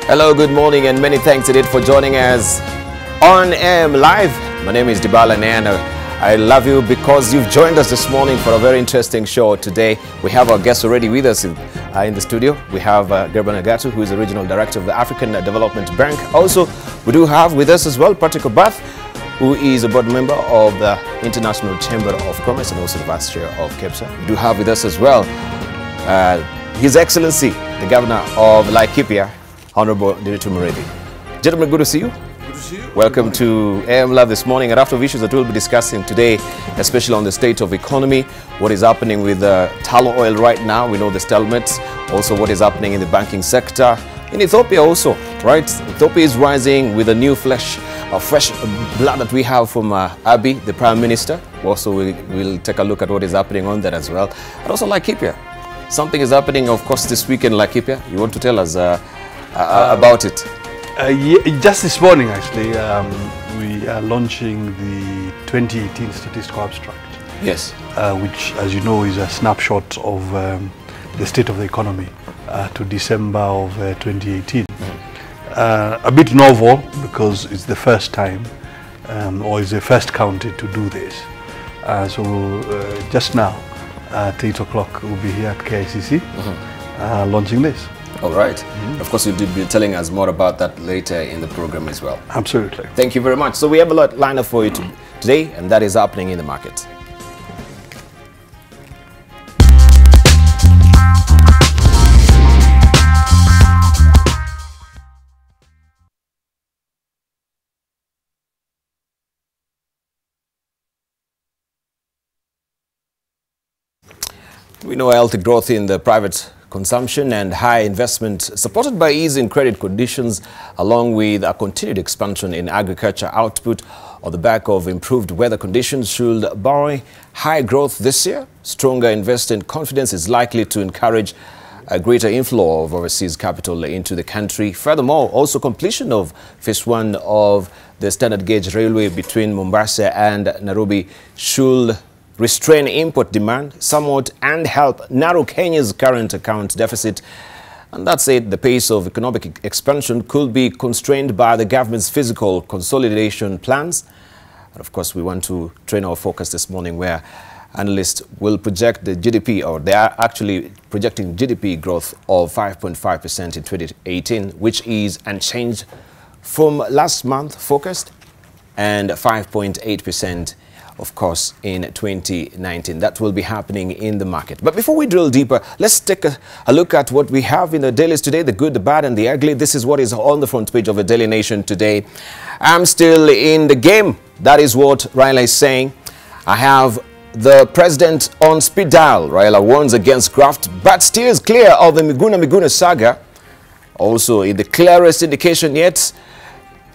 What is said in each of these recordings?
Hello, good morning, and many thanks indeed for joining us on AM Live. My name is Dibala Nana. I love you because you've joined us this morning for a very interesting show today. We have our guests already with us in the studio. We have Gerben Agatu, who is the Regional Director of the African Development Bank. Also, we do have with us as well Patrick Obath, who is a board member of the International Chamber of Commerce and also the Vice Chair of KEPSA. We do have with us as well His Excellency, the Governor of Laikipia, Honorable Nderitu Muredi. Gentlemen, good to see you. Good to see you. Welcome to AM Live this morning. A lot of issues that we'll be discussing today, especially on the state of economy, what is happening with tallow oil right now. We know the stalemates. Also, what is happening in the banking sector. In Ethiopia also, right? Ethiopia is rising with a new fresh blood that we have from Abiy, the Prime Minister. Also, we'll take a look at what is happening on that as well. And also Laikipia. Something is happening, of course, this weekend in Laikipia. You want to tell us about it? Just this morning, actually, we are launching the 2018 Statistical Abstract. Yes. Which, as you know, is a snapshot of the state of the economy to December of 2018. A bit novel because it's the first time, or it's the first county to do this. So just now, at 8 o'clock, we'll be here at KICC launching this. All right. Of course, you'll be telling us more about that later in the program as well. Absolutely. Thank you very much. So we have a lot lined up for you today, and that is happening in the market. We know healthy growth in the private consumption and high investment supported by ease in credit conditions, along with a continued expansion in agriculture output on the back of improved weather conditions should buoy high growth this year. Stronger investor confidence is likely to encourage a greater inflow of overseas capital into the country. Furthermore, also completion of phase 1 of the standard gauge railway between Mombasa and Nairobi should restrain import demand somewhat and help narrow Kenya's current account deficit. And that's it. The pace of economic expansion could be constrained by the government's fiscal consolidation plans. And of course, we want to train our focus this morning where analysts will project the GDP, or they are actually projecting GDP growth of 5.5% in 2018, which is unchanged from last month forecast, and 5.8% of course, in 2019. That will be happening in the market. But before we drill deeper, let's take a look at what we have in the dailies today, the good, the bad, and the ugly. This is what is on the front page of the Daily Nation today. I'm still in the game. That is what Raila is saying. I have the president on speed dial. Raila warns against graft, but steers clear of the Miguna saga. Also, in the clearest indication yet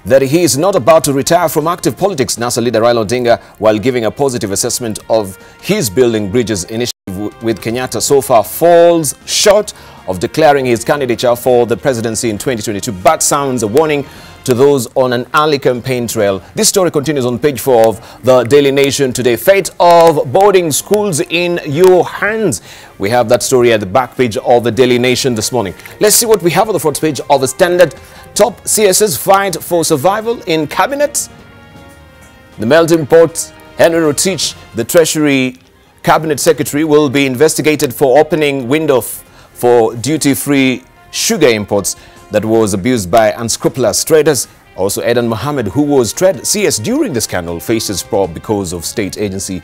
that he is not about to retire from active politics, NASA leader Raila Odinga, while giving a positive assessment of his building bridges initiative with Kenyatta, so far falls short of declaring his candidature for the presidency in 2022, but sounds a warning to those on an early campaign trail. This story continues on page 4 of the Daily Nation today. Fate of boarding schools in your hands. We have that story at the back page of the Daily Nation this morning. Let's see what we have on the front page of the Standard. Top CSs fight for survival in cabinet. The melting pot, Henry Rotich, the Treasury Cabinet Secretary, will be investigated for opening window for duty-free sugar imports that was abused by unscrupulous traders. Also, Edan Mohammed, who was CS during the scandal, faces probe because of state agency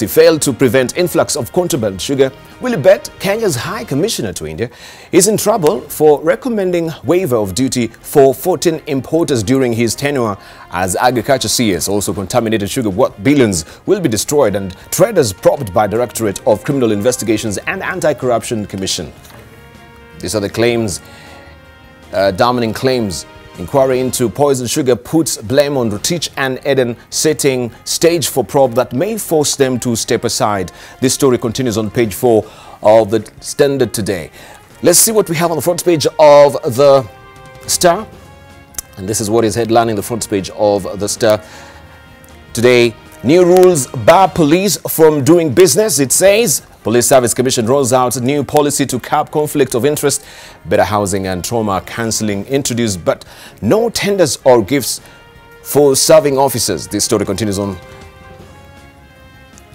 failed to prevent influx of contraband sugar. Willie Bett, Kenya's High Commissioner to India, is in trouble for recommending waiver of duty for 14 importers during his tenure as agriculture CS. Also, contaminated sugar worth billions will be destroyed, and traders probed by Directorate of Criminal Investigations and Anti-Corruption Commission. These are the claims, damning claims. Inquiry into poison sugar puts blame on Rotich and Eden, setting stage for probe that may force them to step aside. This story continues on page 4 of the Standard today. Let's see what we have on the front page of the Star. And this is what is headlining the front page of the Star today. New rules bar police from doing business, it says. Police Service Commission rolls out a new policy to curb conflict of interest. Better housing and trauma counseling introduced, but no tenders or gifts for serving officers. This story continues on.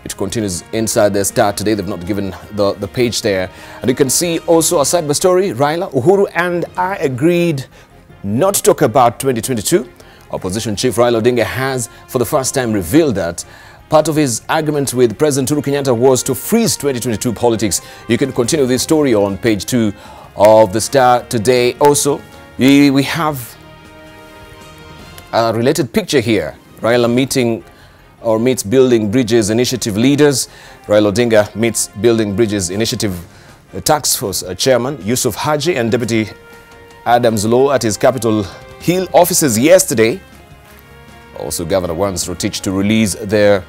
It continues inside the Star today. They've not given the page there. And you can see also a side by story. Raila, Uhuru and I agreed not to talk about 2022. Opposition Chief Raila Odinga has for the first time revealed that part of his argument with President Uhuru Kenyatta was to freeze 2022 politics. You can continue this story on page 2 of the Star today. Also, we have a related picture here. Raila meets Building Bridges Initiative leaders. Raila Odinga meets Building Bridges Initiative Task Force Chairman Yusuf Haji and Deputy Adams Law at his Capitol Hill offices yesterday. Also, Governor wants Rotich to release their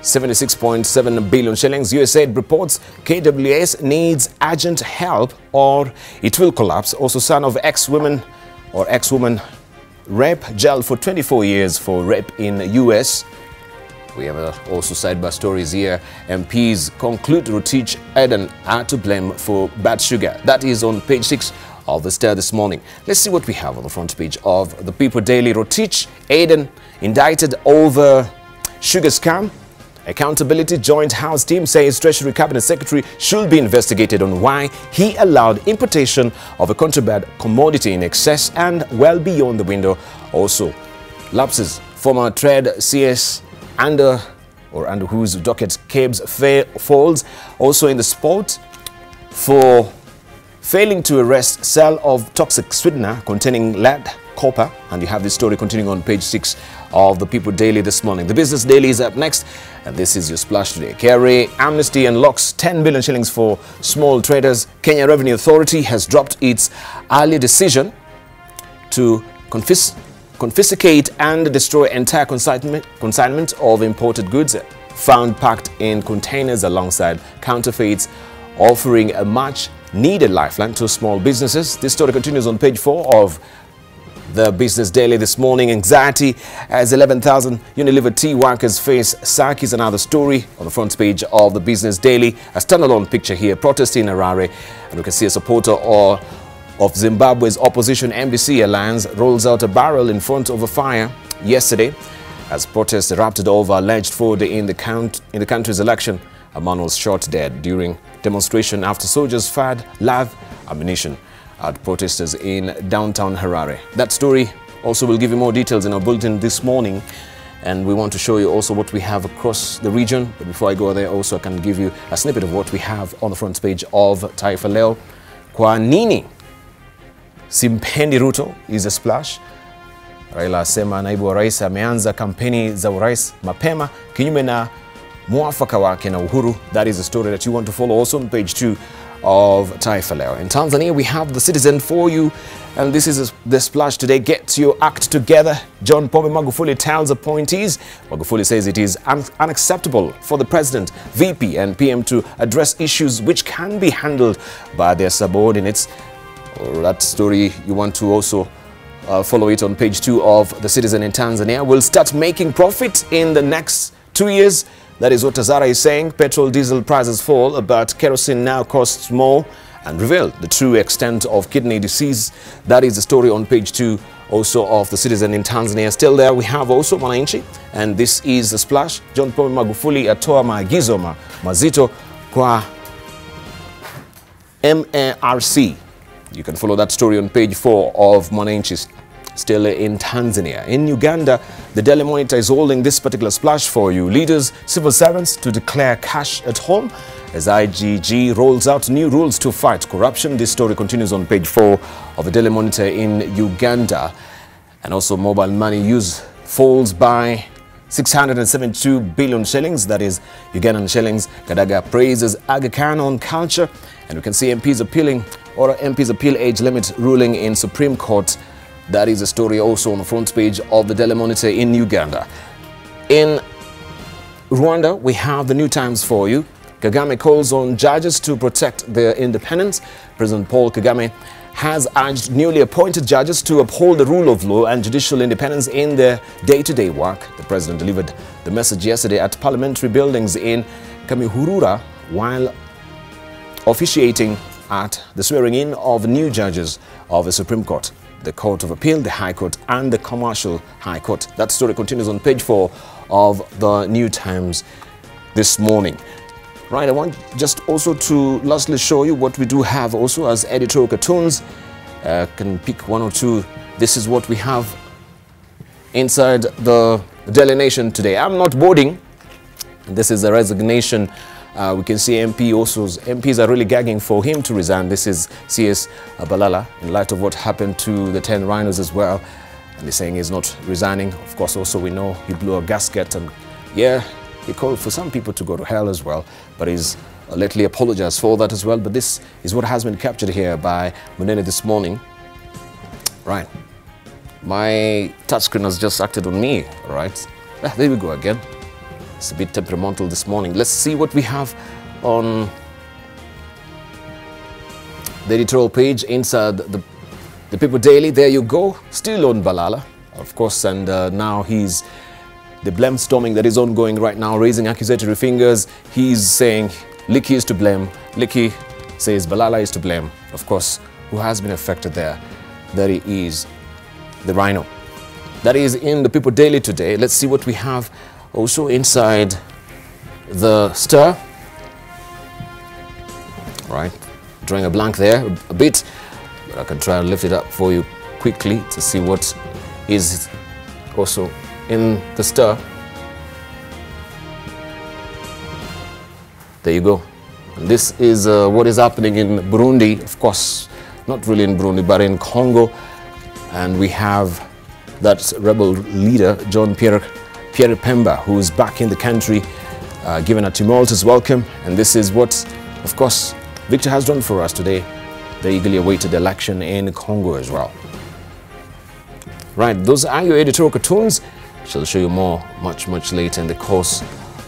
76.7 billion shillings. USAID reports KWS needs urgent help or it will collapse. Also, son of ex-woman rape, jailed for 24 years for rape in US. We have also sidebar stories here. MPs conclude Rotich Eden are to blame for bad sugar. That is on page 6 of the Star this morning. Let's see what we have on the front page of the People Daily. Rotich Eden indicted over sugar scam. Accountability Joint House team says Treasury Cabinet Secretary should be investigated on why he allowed importation of a contraband commodity in excess and well beyond the window. Also, lapses. Former Trade CS under whose docket Cabs falls. Also in the sport for failing to arrest sale of toxic sweetener containing lead, copper. And you have this story continuing on page 6 of the People Daily this morning. The Business Daily is up next, and this is your splash today. KRA amnesty unlocks 10 billion shillings for small traders. Kenya Revenue Authority has dropped its earlier decision to confiscate and destroy entire consignment of imported goods found packed in containers alongside counterfeits, offering a much needed lifeline to small businesses. This story continues on page 4 of the Business Daily this morning. Anxiety as 11,000 Unilever tea workers face sack is another story on the front page of the Business Daily. A standalone picture here, protest in Harare, and we can see a supporter of Zimbabwe's opposition MDC alliance rolls out a barrel in front of a fire yesterday as protests erupted over alleged fraud in the country's election. A man was shot dead during demonstration after soldiers fired live ammunition at protesters in downtown Harare. That story also will give you more details in our bulletin this morning, and we want to show you also what we have across the region. But before I go there, also I can give you a snippet of what we have on the front page of Taifa Leo. Kwa nini simpendi Ruto is a splash. Raila asema naibu wa rais ameanza kampeni za urais mapema kinyume na muafaka wake na Uhuru. That is a story that you want to follow also on page 2 of Taifa Leo. In Tanzania, we have the Citizen for you, and this is the splash today. Get your act together. John Pombe Magufuli tells appointees. Magufuli says it is unacceptable for the president, VP and PM to address issues which can be handled by their subordinates. That story you want to also follow it on page 2 of the Citizen in Tanzania. Will start making profit in the next 2 years. That is what Tazara is saying. Petrol, diesel prices fall, but kerosene now costs more, and reveal the true extent of kidney disease. That is the story on page 2 also of the Citizen in Tanzania. Still there, we have also Mwananchi, and this is the splash. John Pombe Magufuli atoa maagizo mazito kwa MARC. You can follow that story on page 4 of Mwananchi. Still in Tanzania. In Uganda, the Daily Monitor is holding this particular splash for you. Leaders, civil servants to declare cash at home as IGG rolls out new rules to fight corruption. This story continues on page 4 of the Daily Monitor in Uganda. And also mobile money use falls by 672 billion shillings, that is Ugandan shillings. Gadaga praises Aga Khan on culture. And we can see MPs appeal age limit ruling in Supreme Court. That is a story also on the front page of the Daily Monitor in Uganda. In Rwanda, we have the New Times for you. Kagame calls on judges to protect their independence. President Paul Kagame has urged newly appointed judges to uphold the rule of law and judicial independence in their day-to-day work. The president delivered the message yesterday at parliamentary buildings in Kamihurura while officiating at the swearing-in of new judges of the Supreme Court, the Court of Appeal, the High Court, and the Commercial High Court. That story continues on page 4 of the New Times this morning. Right, I want just also to lastly show you what we do have also as editorial cartoons. Can pick one or two. This is what we have inside the Daily Nation today. I'm not boarding. This is a resignation. We can see MPs are really gagging for him to resign. This is CS Balala, in light of what happened to the 10 rhinos as well. And he's saying he's not resigning. Of course, also we know he blew a gasket, and yeah, he called for some people to go to hell as well. But he's lately apologized for that as well. But this is what has been captured here by Munene this morning. Right. My touchscreen has just acted on me, all right? There we go again. It's a bit temperamental this morning. Let's see what we have on the editorial page inside the People Daily. There you go. Still on Balala, of course, and now he's the blame storming that is ongoing right now, raising accusatory fingers. He's saying Likki is to blame. Likki says Balala is to blame. Of course, who has been affected there? That he is the rhino. That is in the People Daily today. Let's see what we have also inside the Star. Right, drawing a blank there a bit, but I can try and lift it up for you quickly to see what is also in the Star. There you go. And this is what is happening in Burundi, of course, not really in Burundi, but in Congo. And we have that rebel leader, John Pierre Pemba, who is back in the country, given a tumultuous welcome. And this is what, of course, Victor has done for us today. The eagerly awaited election in Congo as well. Right, those are your editorial cartoons. She'll show you more much later in the course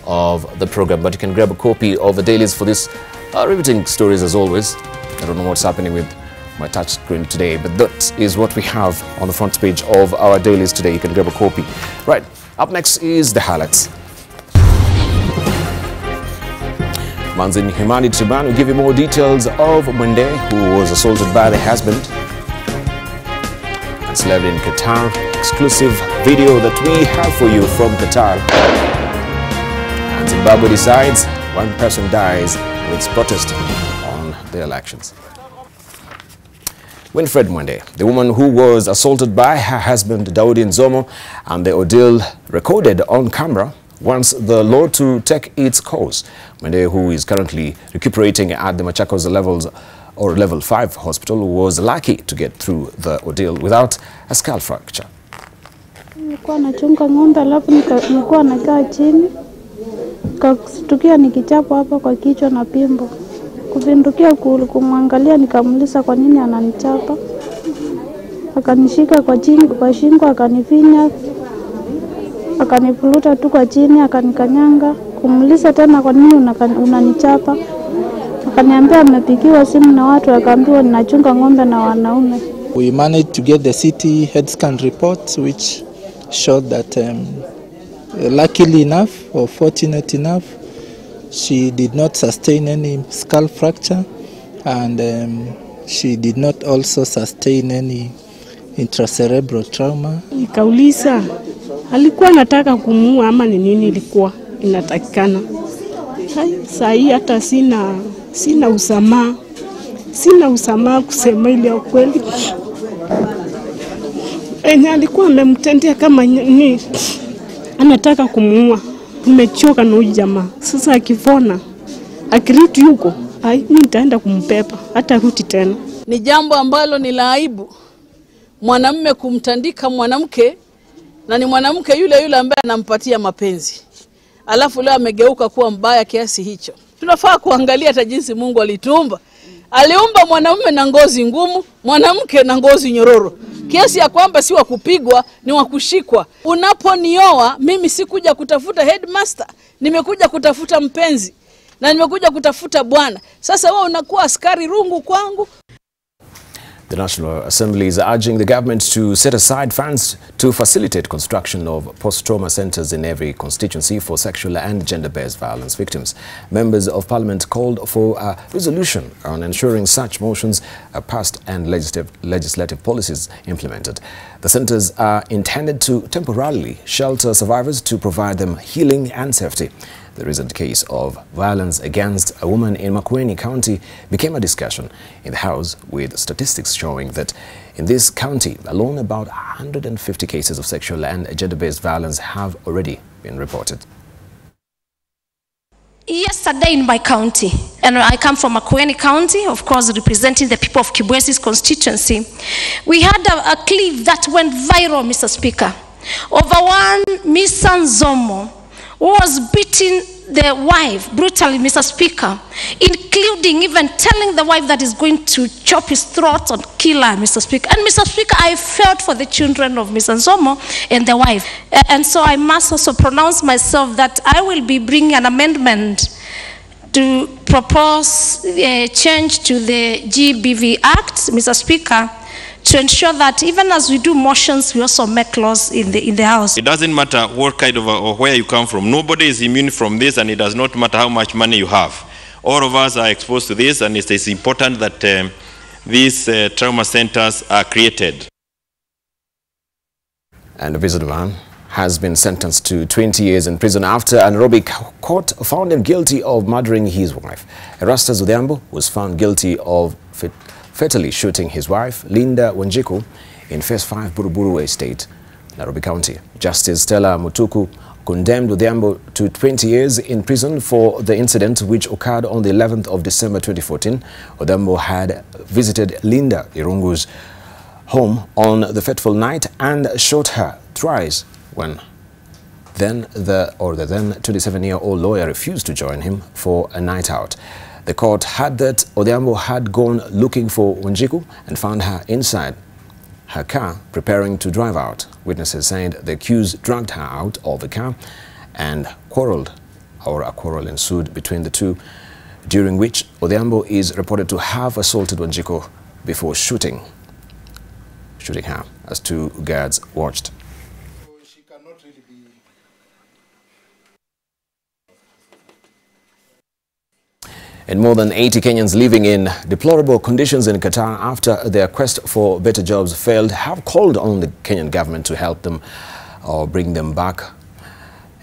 of the program. But you can grab a copy of the dailies for this riveting stories as always. I don't know what's happening with my touch screen today, but that is what we have on the front page of our dailies today. You can grab a copy. Right, up next is the highlights. Manzin Himani Triban will give you more details of Mwende, who was assaulted by the husband. Enslaved in Qatar. Exclusive video that we have for you from Qatar. And Zimbabwe decides, one person dies amidst protest on the elections. Winfred Mwende, the woman who was assaulted by her husband Daudi Nzomo, and the ordeal recorded on camera, wants the law to take its course. Mwende, who is currently recuperating at the Machakos Level 5 hospital, was lucky to get through the ordeal without a skull fracture. Nilikuwa nachunga ng'ombe, alafu nilikuwa nakaa chini, nikastukia nikichapwa hapa kwa kichwa na pimbo. Kupindukia kumwangalia, nikamuuliza kwa nini ananichapa. Akanishika kwa shingo, akanifinya, akanivuruta tu kwa chini, akanikanyanga. Kumuuliza tena kwa nini unanichapa. Akaniambia amepigiwa simu na watu, akaambiwa ninachunga ng'ombe na wanaume. We managed to get the city head scan report, which showed that luckily enough, or fortunate enough, she did not sustain any skull fracture, and she did not also sustain any intracerebral trauma. Nikauliza alikuwa anataka kumuua ama ni nini ilikuwa inatakikana. Sahi hata sina usamaha kusema ile ukweli. Alikuwa amemtendea kama ni anataka kumuua. Nimechoka na huyu jamaa. Sasa akivona akirudi yuko, mimi nitaenda kumpepa hata rudi tena. Ni jambo ambalo ni la aibu mwanamume kumtandika mwanamke, na ni mwanamke yule ambaye anampatia mapenzi. Alafu leo amegeuka kuwa mbaya kiasi hicho. Tunafaa kuangalia hata jinsi Mungu alituumba. Aliumba mwanamume na ngozi ngumu, mwanamke na ngozi nyororo. Kiasi ya kwamba si wa kupigwa, ni wa kushikwa. Unaponioa, mimi sikuja kutafuta headmaster, nimekuja kutafuta mpenzi, na nimekuja kutafuta bwana. Sasa wewe unakuwa askari rungu kwangu. The National Assembly is urging the government to set aside funds to facilitate construction of post-trauma centers in every constituency for sexual and gender-based violence victims. Members of Parliament called for a resolution on ensuring such motions are passed and legislative policies implemented. The centers are intended to temporarily shelter survivors to provide them healing and safety. The recent case of violence against a woman in Makueni County became a discussion in the House, with statistics showing that in this county alone about 150 cases of sexual and gender-based violence have already been reported. Yesterday in my county, and I come from Makueni County, of course representing the people of Kibwesi's constituency, we had a clip that went viral, Mr. Speaker, over one Mr. Nzomo who was beating the wife brutally, Mr. Speaker, including even telling the wife that he's going to chop his throat and kill her, Mr. Speaker. And Mr. Speaker, I felt for the children of Mr. Nzomo and the wife. And so I must also pronounce myself that I will be bringing an amendment to propose a change to the GBV Act, Mr. Speaker, to ensure that even as we do motions, we also make laws in the House. It doesn't matter what kind of or where you come from. Nobody is immune from this, and it does not matter how much money you have. All of us are exposed to this, and it's important that these trauma centers are created. And a businessman has been sentenced to 20 years in prison after a Nairobi court found him guilty of murdering his wife. Erastus Odhiambo was found guilty of fatally shooting his wife, Linda Wanjiku, in Phase 5 Buruburu Estate, Nairobi County. Justice Stella Mutuku condemned Odhiambo to 20 years in prison for the incident, which occurred on the 11th of December 2014. Odhiambo had visited Linda Irungu's home on the fateful night and shot her thrice when the then 27-year-old lawyer refused to join him for a night out. The court had that Odhiambo had gone looking for Wanjiku and found her inside her car preparing to drive out. Witnesses said the accused dragged her out of the car and a quarrel ensued between the two, during which Odhiambo is reported to have assaulted Wanjiku before shooting her as two guards watched. And more than 80 Kenyans living in deplorable conditions in Qatar after their quest for better jobs failed have called on the Kenyan government to help them or bring them back.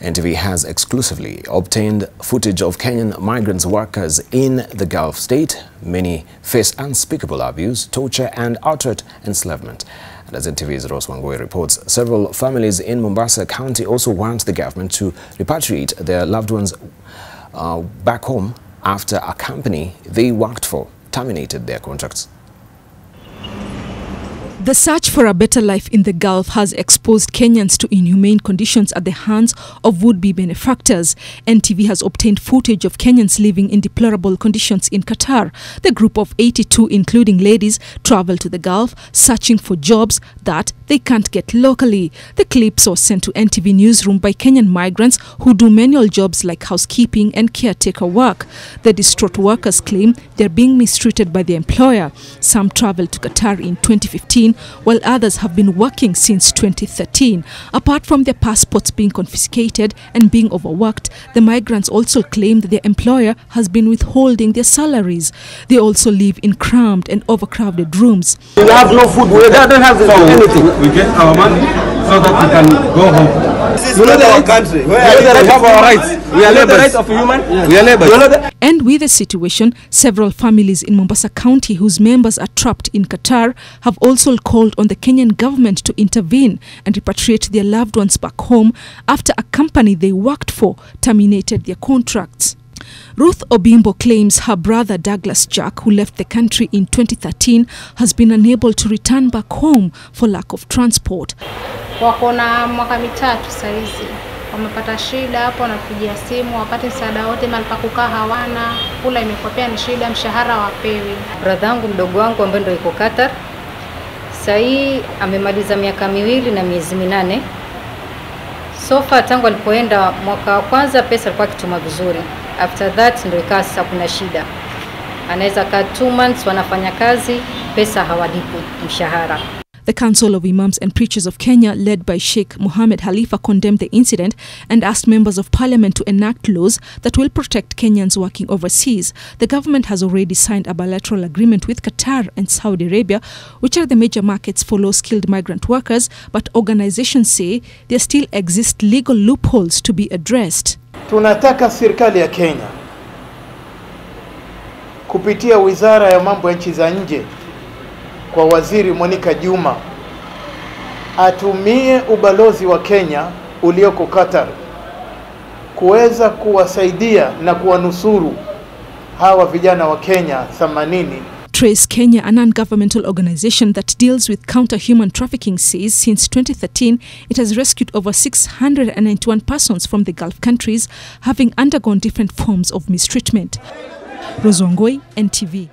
NTV has exclusively obtained footage of Kenyan migrant workers in the Gulf state. Many face unspeakable abuse, torture and outright enslavement. And as NTV's Rose Wangoi reports, several families in Mombasa County also want the government to repatriate their loved ones back home after a company they worked for terminated their contracts. The search for a better life in the Gulf has exposed Kenyans to inhumane conditions at the hands of would-be benefactors. NTV has obtained footage of Kenyans living in deplorable conditions in Qatar. The group of 82, including ladies, traveled to the Gulf searching for jobs that they can't get locally. The clips were sent to NTV Newsroom by Kenyan migrants who do manual jobs like housekeeping and caretaker work. The distraught workers claim they're being mistreated by their employer. Some traveled to Qatar in 2015, while others have been working since 2013. Apart from their passports being confiscated and being overworked, the migrants also claim that their employer has been withholding their salaries. They also live in cramped and overcrowded rooms. We have no food, we don't have anything. We get our money so that we can go home. This is not our country. We have our rights. We are the rights of human. We are labor. And with the situation, several families in Mombasa County whose members are trapped in Qatar have also called on the Kenyan government to intervene and repatriate their loved ones back home after a company they worked for terminated their contracts. Ruth Obimbo claims her brother Douglas Jack, who left the country in 2013, has been unable to return back home for lack of transport. Wako na mwaka mitatu saizi. Wamepata shida hapo, wanapigia simu wapate msaada wote, mahali pa kukaa hawana, kula imekuwa pia ni shida, mshahara wapewi. Brother yangu mdogo wangu ambaye ndio yuko Qatar, sasa hii amemaliza miaka 2 na miezi 8. So far tangu alipoenda mwaka wa kwanza pesa alikuwa akituma vizuri. After that ndio ikawa sasa kuna shida. Anaweza kaa 2 months wanafanya kazi, pesa hawalipwi mshahara. The Council of Imams and Preachers of Kenya, led by Sheikh Mohammed Khalifa, condemned the incident and asked members of parliament to enact laws that will protect Kenyans working overseas. The government has already signed a bilateral agreement with Qatar and Saudi Arabia, which are the major markets for low-skilled migrant workers, but organizations say there still exist legal loopholes to be addressed. Tunataka serikali ya Kenya kupitia Wizara ya Mambo ya Nchi za Nje kwa Waziri Monica Juma atumie ubalozi wa Kenya ulioko Qatar kuweza kuwasaidia na kuwanusuru hawa vijana wa Kenya 80. Trace Kenya, a non-governmental organization that deals with counter-human trafficking, says since 2013 it has rescued over 691 persons from the Gulf countries, having undergone different forms of mistreatment. Rose Wangoi, NTV.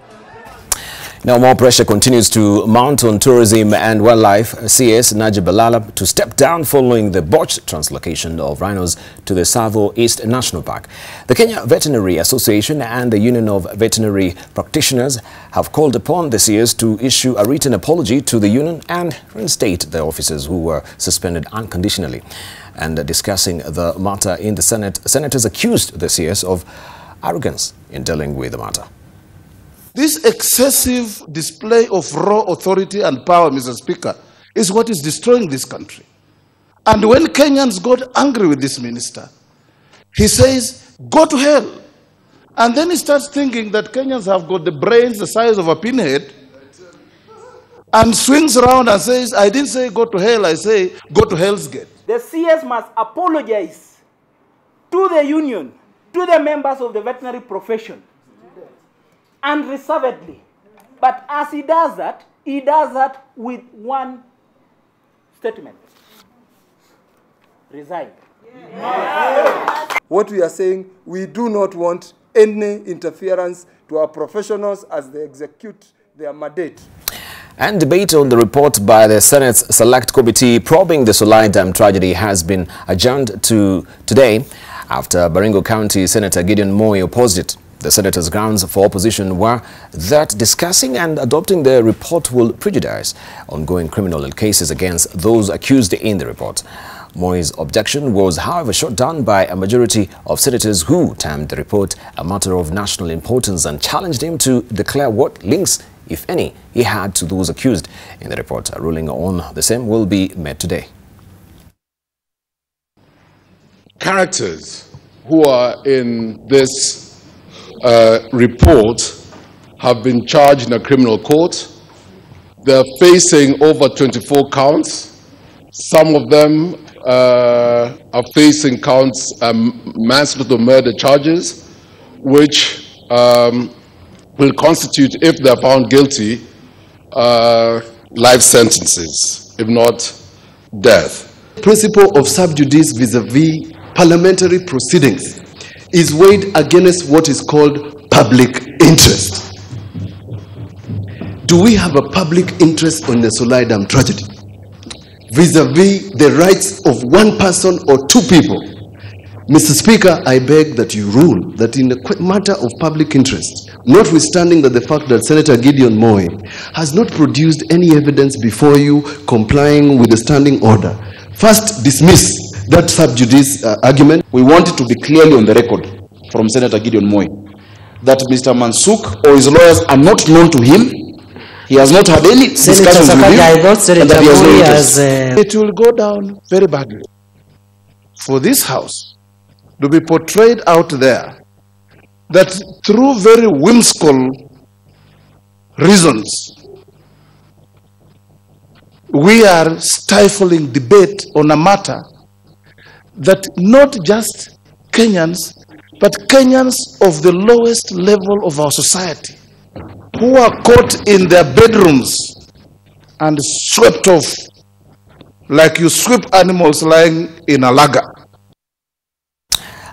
Now more pressure continues to mount on Tourism and Wildlife CS Najib Balala to step down following the botched translocation of rhinos to the Tsavo East National Park. The Kenya Veterinary Association and the Union of Veterinary Practitioners have called upon the CS to issue a written apology to the union and reinstate the officers who were suspended unconditionally. And discussing the matter in the Senate, senators accused the CS of arrogance in dealing with the matter. This excessive display of raw authority and power, Mr. Speaker, is what is destroying this country. And when Kenyans got angry with this minister, he says, go to hell. And then he starts thinking that Kenyans have got the brains the size of a pinhead and swings around and says, I didn't say go to hell, I say go to Hell's Gate. The CS must apologize to the union, to the members of the veterinary profession, unreservedly. But as he does that with one statement: resign. Yeah. What we are saying, we do not want any interference to our professionals as they execute their mandate. And debate on the report by the Senate's Select Committee probing the Solai Dam tragedy has been adjourned to today after Baringo County Senator Gideon Moi opposed it. The senator's grounds for opposition were that discussing and adopting the report will prejudice ongoing criminal cases against those accused in the report. Moi's objection was, however, shot down by a majority of senators who termed the report a matter of national importance and challenged him to declare what links, if any, he had to those accused in the report. A ruling on the same will be made today. Characters who are in this report have been charged in a criminal court. They're facing over 24 counts. Some of them are facing counts, manslaughter murder charges, which will constitute, if they're found guilty, life sentences, if not death. Principle of sub judice vis-a-vis parliamentary proceedings is weighed against what is called public interest. Do we have a public interest on the Solai Dam tragedy vis-a-vis the rights of one person or two people? Mr. Speaker, I beg that you rule that in a matter of public interest, notwithstanding that the fact that Senator Gideon Moi has not produced any evidence before you complying with the standing order, first dismiss that sub judice argument. We want it to be clearly on the record from Senator Gideon Moi that Mr. Mansuk or his lawyers are not known to him. He has not had any discussions with him. And that he has no it will go down very badly for this house to be portrayed out there that through very whimsical reasons we are stifling debate on a matter that not just Kenyans, but Kenyans of the lowest level of our society, who are caught in their bedrooms and swept off like you sweep animals lying in a lager.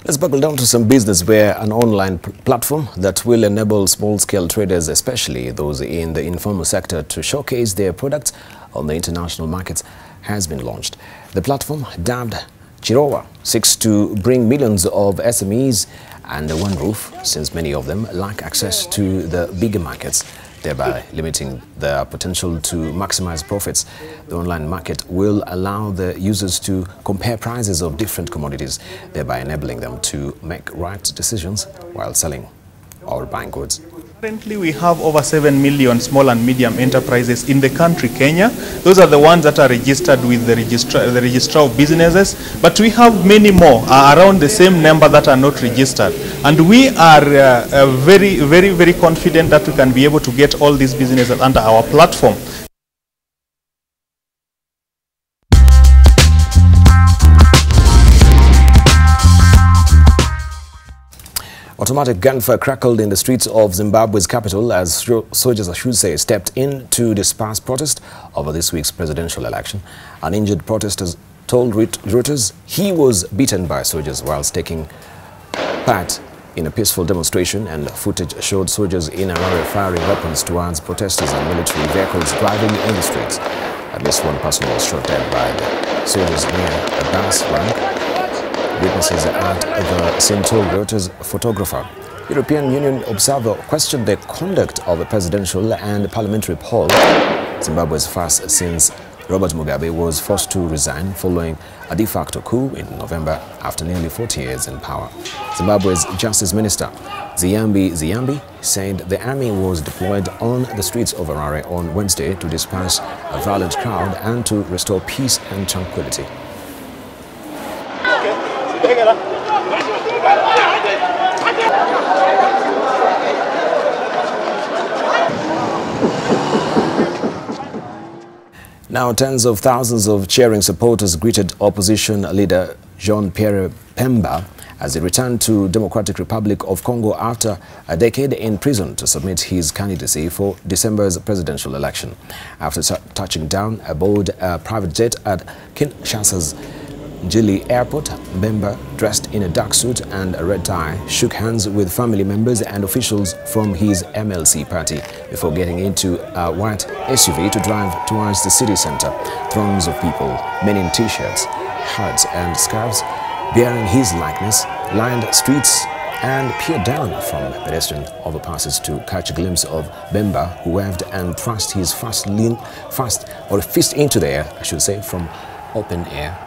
Let's buckle down to some business where an online platform that will enable small-scale traders, especially those in the informal sector, to showcase their products on the international markets has been launched. The platform, dubbed Chirowa, seeks to bring millions of SMEs and one roof, since many of them lack access to the bigger markets, thereby limiting their potential to maximize profits. The online market will allow the users to compare prices of different commodities, thereby enabling them to make right decisions while selling or buying goods. Currently, we have over 7 million small and medium enterprises in the country, Kenya. Those are the ones that are registered with the registrar of businesses. But we have many more, around the same number, that are not registered. And we are very confident that we can be able to get all these businesses under our platform. Automatic gunfire crackled in the streets of Zimbabwe's capital as soldiers, I should say, stepped in to disperse protest over this week's presidential election. An injured protester told Reuters he was beaten by soldiers whilst taking part in a peaceful demonstration, and footage showed soldiers in Harare firing weapons towards protesters and military vehicles driving in the streets. At least one person was shot dead by the soldiers near a bus rank. Witnesses at the scene told Reuters photographer. European Union observer questioned the conduct of a presidential and parliamentary poll. Zimbabwe's first since Robert Mugabe was forced to resign following a de facto coup in November after nearly 40 years in power. Zimbabwe's Justice Minister Ziyambi said the army was deployed on the streets of Harare on Wednesday to disperse a violent crowd and to restore peace and tranquility. Now, tens of thousands of cheering supporters greeted opposition leader Jean-Pierre Bemba as he returned to Democratic Republic of Congo after a decade in prison to submit his candidacy for December's presidential election. After touching down aboard a private jet at Kinshasa's Njili Airport, Bemba, dressed in a dark suit and a red tie, shook hands with family members and officials from his MLC party before getting into a white SUV to drive towards the city center. Throngs of people, many in t-shirts, hats and scarves, bearing his likeness, lined streets and peered down from pedestrian overpasses to catch a glimpse of Bemba, who waved and thrust his fist into the air, I should say, from open air.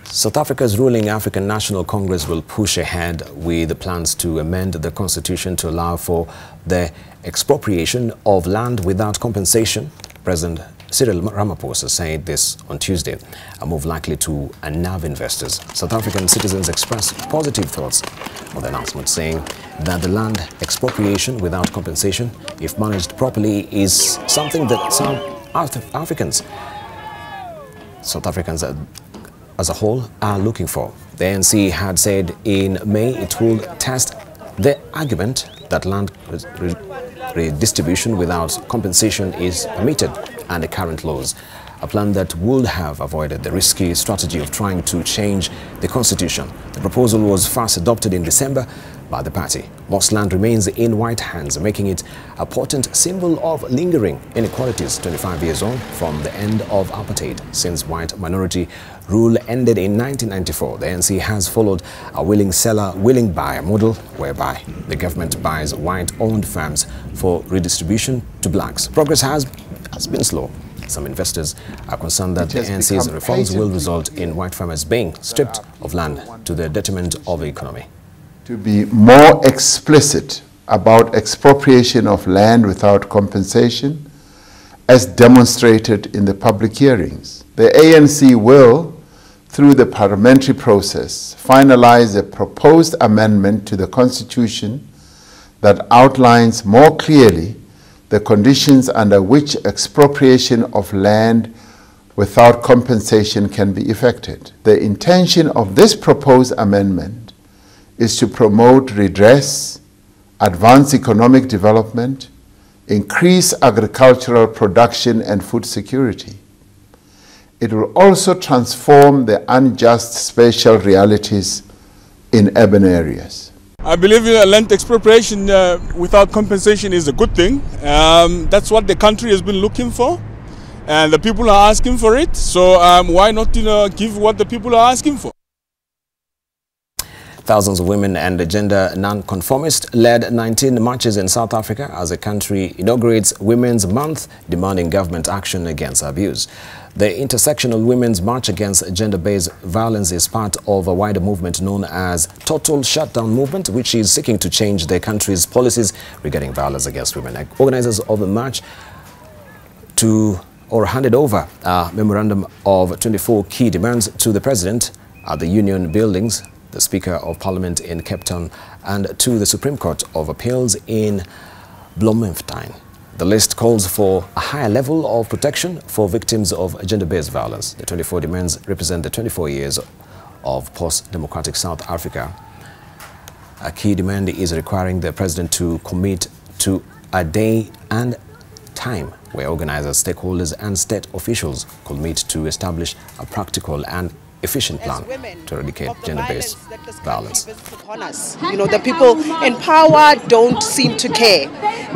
South Africa's ruling African National Congress will push ahead with the plans to amend the constitution to allow for the expropriation of land without compensation. President Cyril Ramaphosa said this on Tuesday, a move likely to unnerve investors. South African citizens expressed positive thoughts on the announcement, saying that the land expropriation without compensation, if managed properly, is something that South Africans as a whole are looking for. The ANC had said in May it will test the argument that land redistribution without compensation is permitted under current laws, a plan that would have avoided the risky strategy of trying to change the constitution. The proposal was first adopted in December by the party. Most land remains in white hands, making it a potent symbol of lingering inequalities 25 years on from the end of apartheid. Since white minority rule ended in 1994, the ANC has followed a willing seller, willing buyer model whereby the government buys white-owned firms for redistribution to blacks. Progress has been slow. Some investors are concerned that the ANC's reforms will result in white farmers being stripped of land to the detriment of the economy. To be more explicit about expropriation of land without compensation, as demonstrated in the public hearings. The ANC will, through the parliamentary process, finalize a proposed amendment to the Constitution that outlines more clearly the conditions under which expropriation of land without compensation can be effected. The intention of this proposed amendment is to promote redress, advance economic development, increase agricultural production and food security. It will also transform the unjust spatial realities in urban areas. I believe land expropriation without compensation is a good thing. That's what the country has been looking for. and the people are asking for it. So why not give what the people are asking for? Thousands of women and gender non-conformists led 19 marches in South Africa as the country inaugurates Women's Month, demanding government action against abuse. The Intersectional Women's March Against Gender-Based Violence is part of a wider movement known as Total Shutdown Movement, which is seeking to change the country's policies regarding violence against women. Organizers of the march handed over a memorandum of 24 key demands to the president at the Union Buildings, the Speaker of Parliament in Cape Town, and to the Supreme Court of Appeals in Bloemfontein. The list calls for a higher level of protection for victims of gender-based violence. The 24 demands represent the 24 years of post-democratic South Africa. A key demand is requiring the president to commit to a day and time where organizers, stakeholders and state officials could meet to establish a practical and efficient plan to eradicate gender-based violence. You know, the people in power don't seem to care.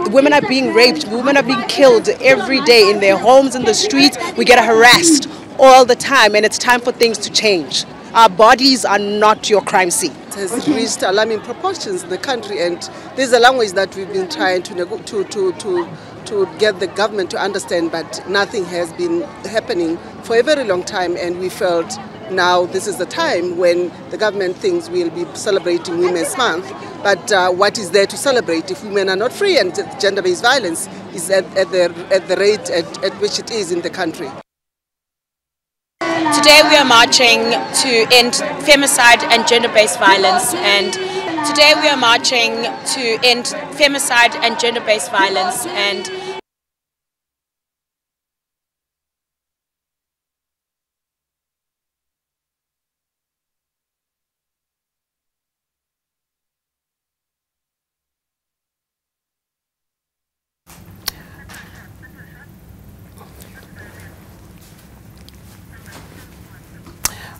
The women are being raped, women are being killed every day in their homes, in the streets. We get harassed all the time, and it's time for things to change. Our bodies are not your crime scene. It has reached alarming proportions in the country, and there's a language that we've been trying to get the government to understand, but nothing has been happening for a very long time, and we felt now this is the time when the government thinks we'll be celebrating Women's Month, but what is there to celebrate if women are not free and gender-based violence is at the rate at which it is in the country? Today we are marching to end femicide and gender-based violence, and today we are marching to end femicide and gender-based violence, and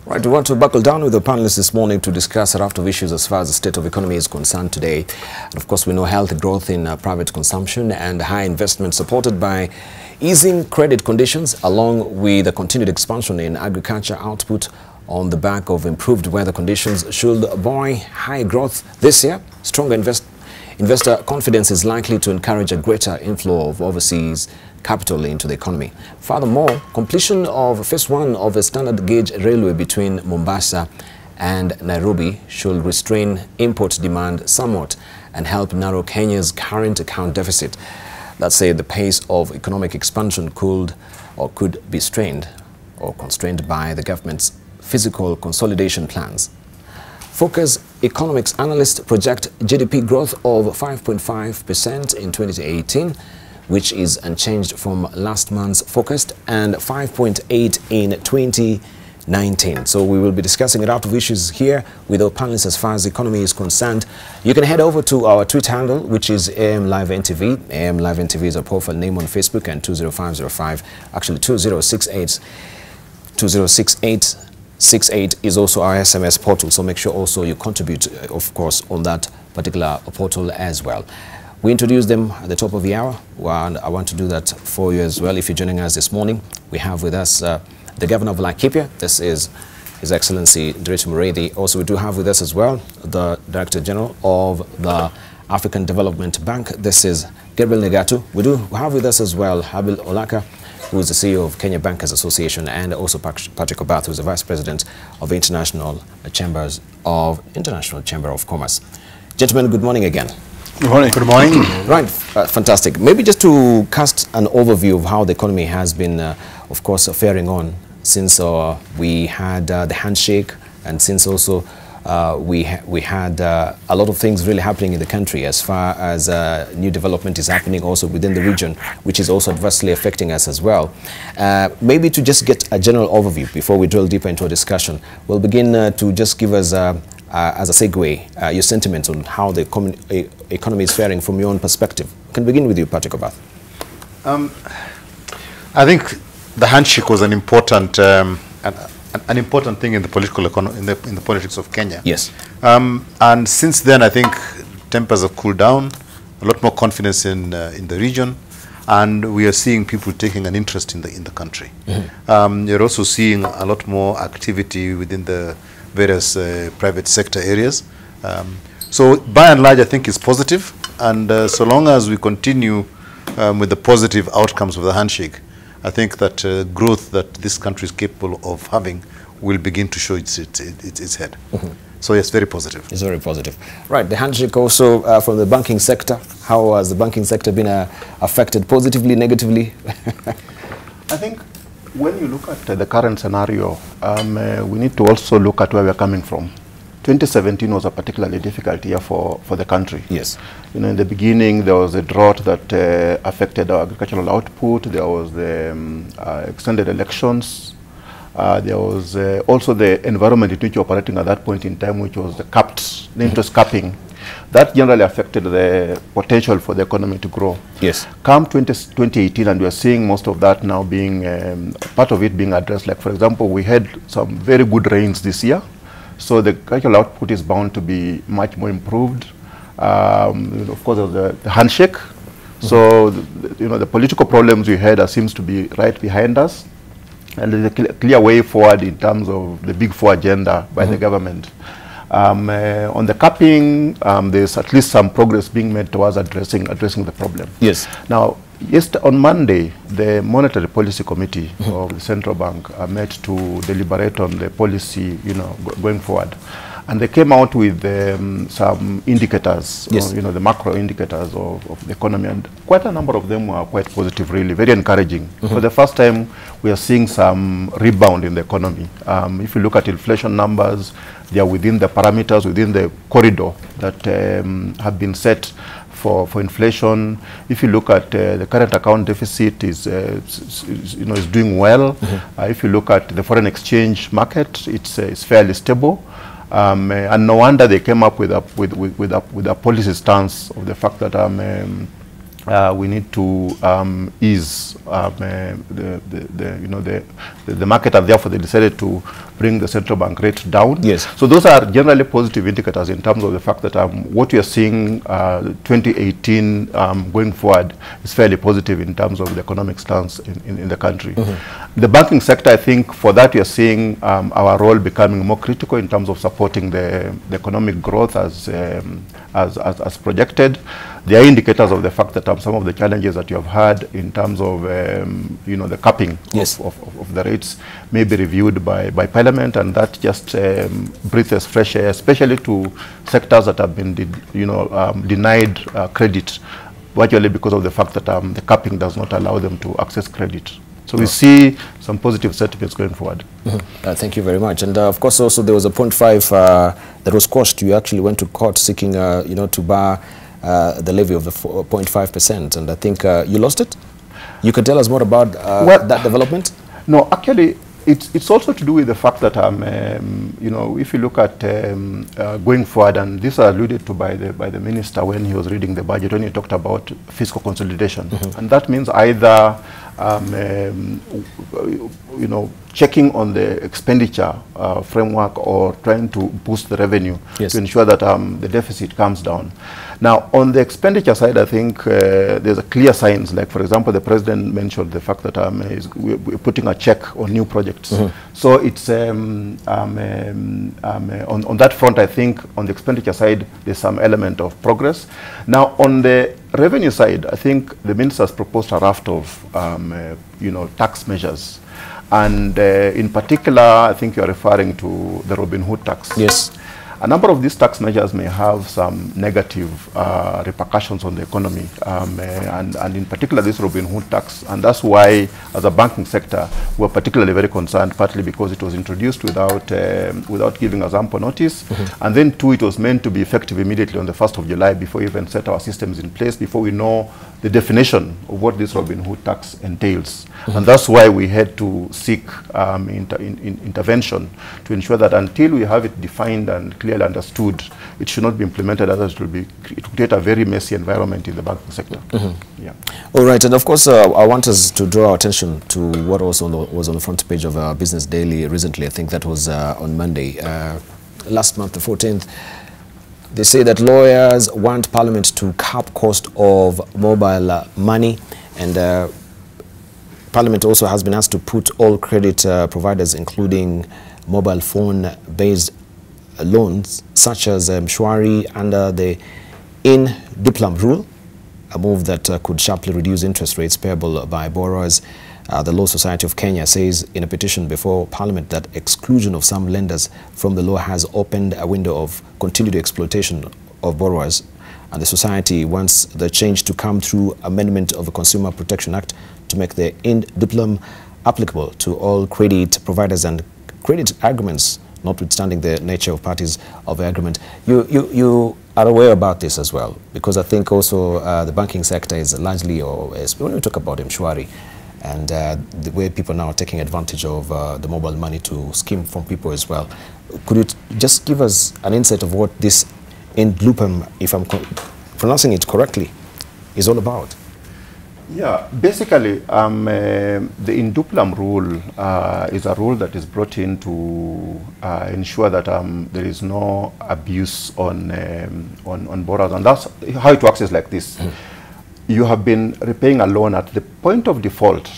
Right, we want to buckle down with the panelists this morning to discuss a raft of issues as far as the state of economy is concerned today. And of course, we know healthy growth in private consumption and high investment supported by easing credit conditions, along with the continued expansion in agriculture output on the back of improved weather conditions should buoy high growth this year. Stronger investor confidence is likely to encourage a greater inflow of overseas capital into the economy. Furthermore, completion of phase 1 of a standard gauge railway between Mombasa and Nairobi should restrain import demand somewhat and help narrow Kenya's current account deficit. That said, the pace of economic expansion could be strained or constrained by the government's fiscal consolidation plans. Focus Economics analysts project GDP growth of 5.5% in 2018, which is unchanged from last month's forecast, and 5.8% in 2019. So we will be discussing a lot of issues here with our panelists as far as the economy is concerned. You can head over to our Twitter handle, which is AM Live NTV. AM Live NTV is our profile name on Facebook, and 20505, actually 2068 is also our SMS portal. So make sure also you contribute, of course, on that particular portal as well. We introduced them at the top of the hour, and I want to do that for you as well. If you're joining us this morning, we have with us the Governor of Laikipia. This is His Excellency Dorothy Muriithi. Also, we do have with us as well the Director General of the African Development Bank. This is Gabriel Negatu. We do have with us as well Habil Olaka, who is the CEO of Kenya Bankers Association, and also Patrick Obath, who is the Vice President of the International Chamber of Commerce. Gentlemen, good morning again. Good morning. Good morning. Right, fantastic. Maybe just to cast an overview of how the economy has been, of course, faring on since we had the handshake, and since also we had a lot of things really happening in the country as far as new development is happening also within the region, which is also adversely affecting us as well. Maybe to just get a general overview before we drill deeper into a discussion, we'll begin to just give us as a segue, your sentiments on how the economy is faring from your own perspective. We can begin with you, Patrick Obath. I think the handshake was an important thing in the political in the politics of Kenya. Yes. And since then, I think tempers have cooled down. A lot more confidence in the region, and we are seeing people taking an interest in the country. You're also seeing a lot more activity within the various private sector areas. So by and large, I think it's positive, and so long as we continue with the positive outcomes of the handshake, I think that growth that this country is capable of having will begin to show its head. So yes, very positive. It's very positive. Right, the handshake also from the banking sector. How has the banking sector been affected positively, negatively? I think when you look at the current scenario, we need to also look at where we're coming from. 2017 was a particularly difficult year for the country. Yes. You know, in the beginning, there was a drought that affected our agricultural output. There was the extended elections. There was also the environment in which you're operating at that point in time, which was the interest capping. That generally affected the potential for the economy to grow. Yes. Come 2018, and we are seeing most of that now being, part of it being addressed. Like, for example, we had some very good rains this year. So the agricultural output is bound to be much more improved. Of course, there's the handshake. So, the political problems we had seems to be right behind us. And there's a clear way forward in terms of the Big Four agenda by the government. On the capping, there's at least some progress being made towards addressing the problem. Yes. Now, on Monday, the Monetary Policy Committee of the Central Bank met to deliberate on the policy, going forward. And they came out with some indicators, yes. The macro indicators of the economy, and quite a number of them were quite positive, really, very encouraging. For the first time, we are seeing some rebound in the economy. If you look at inflation numbers, they are within the parameters, within the corridor that have been set for inflation. If you look at the current account deficit is doing well. If you look at the foreign exchange market, it's fairly stable. And no wonder they came up with a policy stance of the fact that we need to ease the market, and therefore they decided to bring the central bank rate down. Yes. So those are generally positive indicators in terms of the fact that what we are seeing 2018 going forward is fairly positive in terms of the economic stance in the country. The banking sector, I think, for that we are seeing our role becoming more critical in terms of supporting the economic growth as projected. There are indicators of the fact that some of the challenges that you have had in terms of the capping of the rates may be reviewed by Parliament, and that just breathes fresh air, especially to sectors that have been denied credit, virtually because of the fact that the capping does not allow them to access credit. So we see some positive sentiments going forward. Thank you very much. And of course, also there was a 0.5 that was quashed. You actually went to court seeking, to bar the levy of the 0.5%, and I think you lost it. You can tell us more about that development. No, actually, it's also to do with the fact that if you look at going forward, and this was alluded to by the minister when he was reading the budget, when he talked about fiscal consolidation, and that means either checking on the expenditure framework or trying to boost the revenue to ensure that the deficit comes down. Now, on the expenditure side, I think there's a clear signs. Like, for example, the president mentioned the fact that we're putting a check on new projects. So it's on that front, I think, on the expenditure side, there's some element of progress. Now, on the revenue side, I think the minister has proposed a raft of tax measures. And in particular, I think you're referring to the Robin Hood tax. Yes. A number of these tax measures may have some negative repercussions on the economy, and in particular this Robin Hood tax. And that's why, as a banking sector, we're particularly very concerned, partly because it was introduced without giving us ample notice. And then, two, it was meant to be effective immediately on the 1st of July before we even set our systems in place, before we know the definition of what this Robin Hood tax entails. And that's why we had to seek intervention to ensure that until we have it defined and clearly understood, it should not be implemented, otherwise it will create a very messy environment in the banking sector. Yeah. All right, and of course, I want us to draw our attention to what also was on the front page of Business Daily recently. I think that was on Monday, last month, the 14th. They say that lawyers want Parliament to cap cost of mobile money And Parliament also has been asked to put all credit providers, including mobile phone-based loans, such as Mshwari, under the in-Diplam rule, a move that could sharply reduce interest rates payable by borrowers. The Law Society of Kenya says in a petition before Parliament that exclusion of some lenders from the law has opened a window of continued exploitation of borrowers. And the society wants the change to come through amendment of the Consumer Protection Act to make the in-Diplam applicable to all credit providers and credit agreements, notwithstanding the nature of parties of the agreement. You are aware about this as well, because I think also the banking sector is largely, or when we talk about Mshwari, and the way people now are taking advantage of the mobile money to scheme from people as well. Could you just give us an insight of what this in-Diplam, if I'm pronouncing it correctly, is all about? Yeah, basically, the in-Diplam rule is a rule that is brought in to ensure that there is no abuse on borrowers, and that's how it works. Is like this: you have been repaying a loan at the point of default.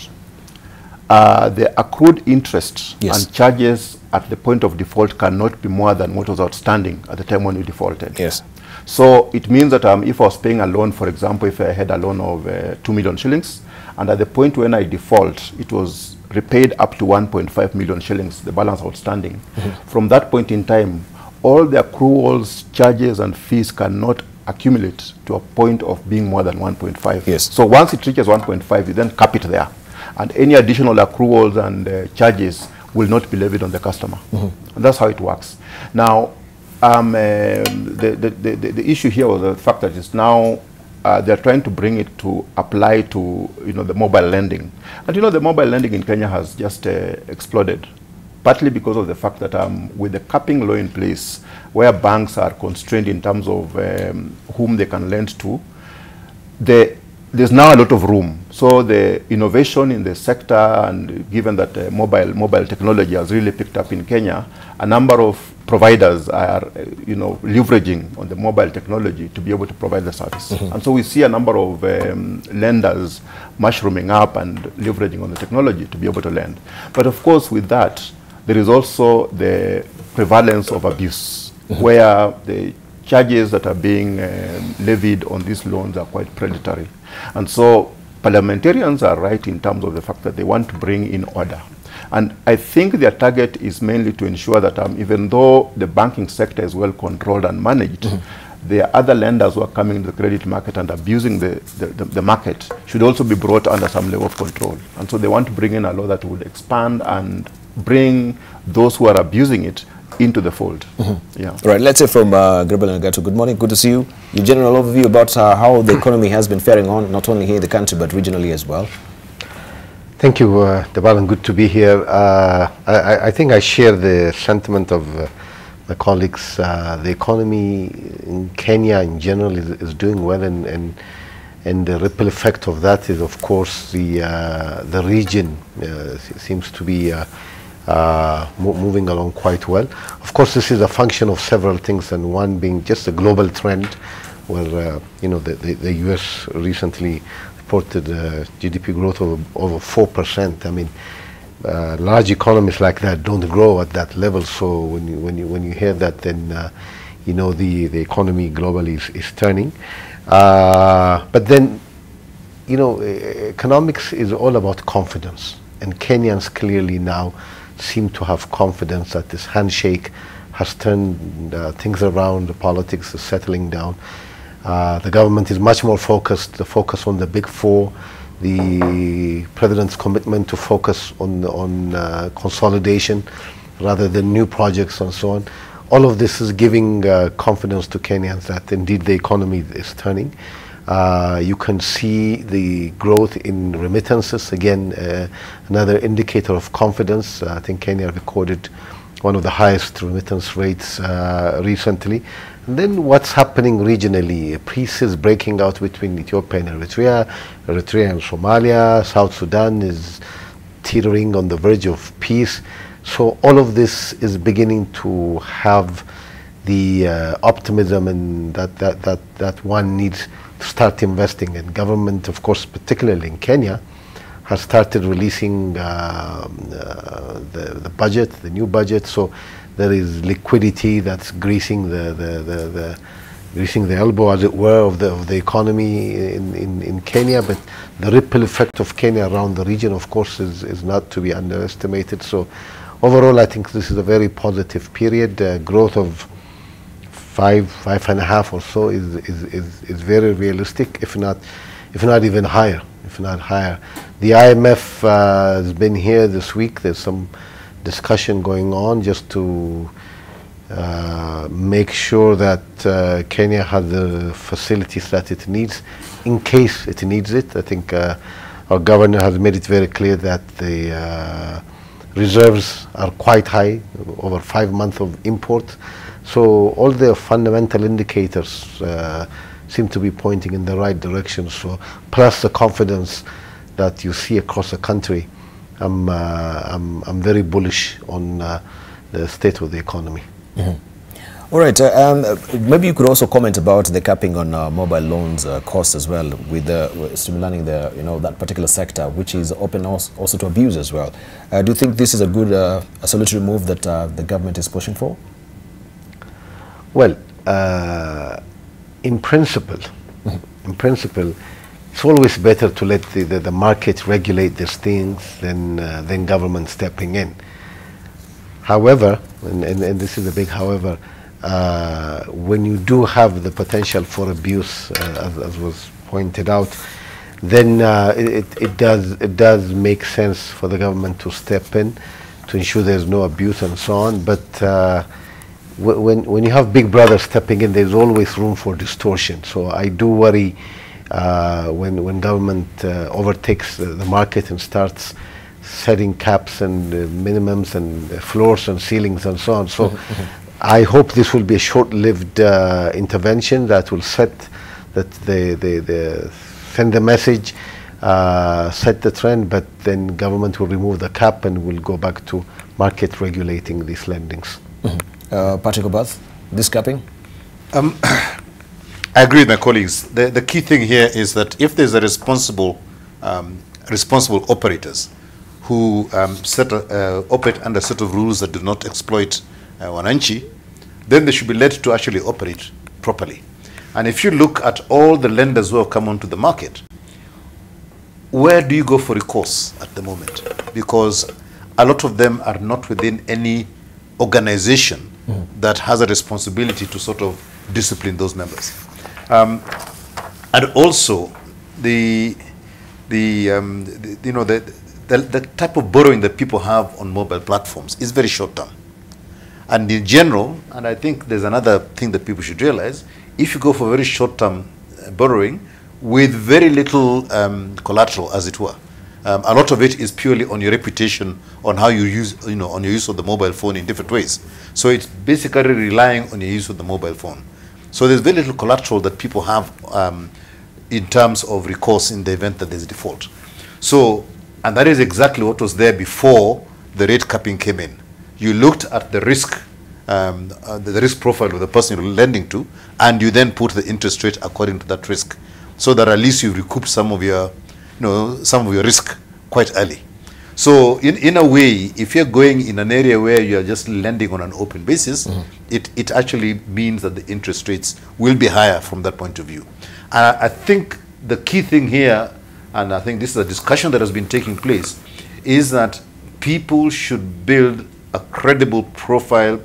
The accrued interest and charges at the point of default cannot be more than what was outstanding at the time when you defaulted. Yes. So it means that if I was paying a loan, for example, if I had a loan of 2 million shillings, and at the point when I default, it was repaid up to 1.5 million shillings, the balance outstanding. From that point in time, all the accruals, charges, and fees cannot accumulate to a point of being more than 1.5. Yes. So once it reaches 1.5, you then cap it there. And any additional accruals and charges will not be levied on the customer. And that's how it works. Now, the issue here was the fact that it's now they're trying to bring it to apply to the mobile lending, and the mobile lending in Kenya has just exploded, partly because of the fact that with the capping law in place, where banks are constrained in terms of whom they can lend to, there's now a lot of room. So the innovation in the sector, and given that mobile technology has really picked up in Kenya, a number of providers are leveraging on the mobile technology to be able to provide the service. And so we see a number of lenders mushrooming up and leveraging on the technology to be able to lend. But of course, with that, there is also the prevalence of abuse, where the charges that are being levied on these loans are quite predatory. And so parliamentarians are right in terms of the fact that they want to bring in order. And I think their target is mainly to ensure that even though the banking sector is well controlled and managed, the other lenders who are coming to the credit market and abusing the market should also be brought under some level of control. And so they want to bring in a law that would expand and bring those who are abusing it into the fold. Yeah. Right. Let's say from Gabriel Nagato, good morning. Good to see you. Your general overview about how the economy has been faring on, not only here in the country, but regionally as well. Thank you, Debalan. Good to be here. I think I share the sentiment of my colleagues. The economy in Kenya in general is doing well, and the ripple effect of that is, of course, the region seems to be moving along quite well. Of course, this is a function of several things, and one being just a global trend, where the U.S. recently reported GDP growth of over 4%. I mean, large economies like that don't grow at that level. So when you hear that, then the economy globally is turning. But then economics is all about confidence, and Kenyans clearly now seem to have confidence that this handshake has turned things around. The politics is settling down. The government is much more focused. The focus on the big four, the president's commitment to focus on consolidation rather than new projects and so on. All of this is giving confidence to Kenyans that indeed the economy is turning. You can see the growth in remittances, again, another indicator of confidence. I think Kenya recorded one of the highest remittance rates recently. And then what's happening regionally? Peace is breaking out between Ethiopia and Eritrea, Eritrea and Somalia. South Sudan is teetering on the verge of peace. So all of this is beginning to have the optimism and that one needs start investing. And government, of course, particularly in Kenya, has started releasing the budget, the new budget. So there is liquidity that's greasing the elbow, as it were, of the economy in Kenya. But the ripple effect of Kenya around the region, of course, is not to be underestimated. So overall, I think this is a very positive period. Growth of 5.5 or so is very realistic, if not even higher. The IMF has been here this week. There's some discussion going on just to make sure that Kenya has the facilities that it needs in case it needs it. I think our governor has made it very clear that the reserves are quite high, over 5 months of import. So all the fundamental indicators seem to be pointing in the right direction. So plus the confidence that you see across the country, I'm very bullish on the state of the economy. Mm-hmm. All right, maybe you could also comment about the capping on mobile loans costs as well, with stimulating that particular sector, which is open also to abuse as well. Do you think this is a good a salutary move that the government is pushing for? Well, in principle, it's always better to let the market regulate these things than government stepping in. However, and this is a big however, when you do have the potential for abuse, as was pointed out, then it does make sense for the government to step in to ensure there's no abuse and so on. But when you have Big Brother stepping in, there's always room for distortion. So I do worry when government overtakes the market and starts setting caps and minimums and floors and ceilings and so on. So I hope this will be a short-lived intervention that will set that send the message, set the trend, but then government will remove the cap and will go back to market regulating these lendings. Patrick Obath, this capping? I agree with my colleagues. The key thing here is that if there's a responsible operators who operate under a set of rules that do not exploit wananchi, then they should be led to actually operate properly. And if you look at all the lenders who have come onto the market, where do you go for recourse at the moment? Because a lot of them are not within any organization that has a responsibility to sort of discipline those members. And also the type of borrowing that people have on mobile platforms is very short term. And in general, and I think there's another thing that people should realize, if you go for very short term borrowing with very little collateral, as it were, a lot of it is purely on your reputation, on how you use, on your use of the mobile phone in different ways. So it's basically relying on your use of the mobile phone. So there's very little collateral that people have in terms of recourse in the event that there's a default. So, and that is exactly what was there before the rate capping came in. You looked at the risk profile of the person you're lending to, and you then put the interest rate according to that risk, so that at least you recoup some of your risk quite early. So in a way, if you're going in an area where you're just lending on an open basis, it actually means that the interest rates will be higher from that point of view. I think the key thing here, and I think this is a discussion that has been taking place, is that people should build a credible profile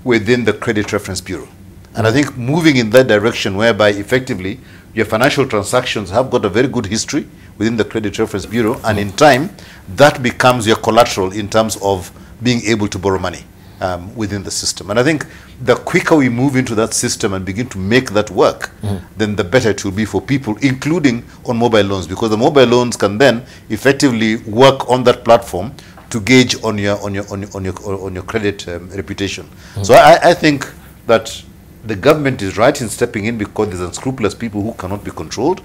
within the Credit Reference Bureau. And I think moving in that direction, whereby effectively your financial transactions have got a very good history within the Credit Reference Bureau, and in time, that becomes your collateral in terms of being able to borrow money within the system. And I think the quicker we move into that system and begin to make that work, then the better it will be for people, including on mobile loans, because the mobile loans can then effectively work on that platform to gauge on your credit reputation. So I think that the government is right in stepping in because there's unscrupulous people who cannot be controlled.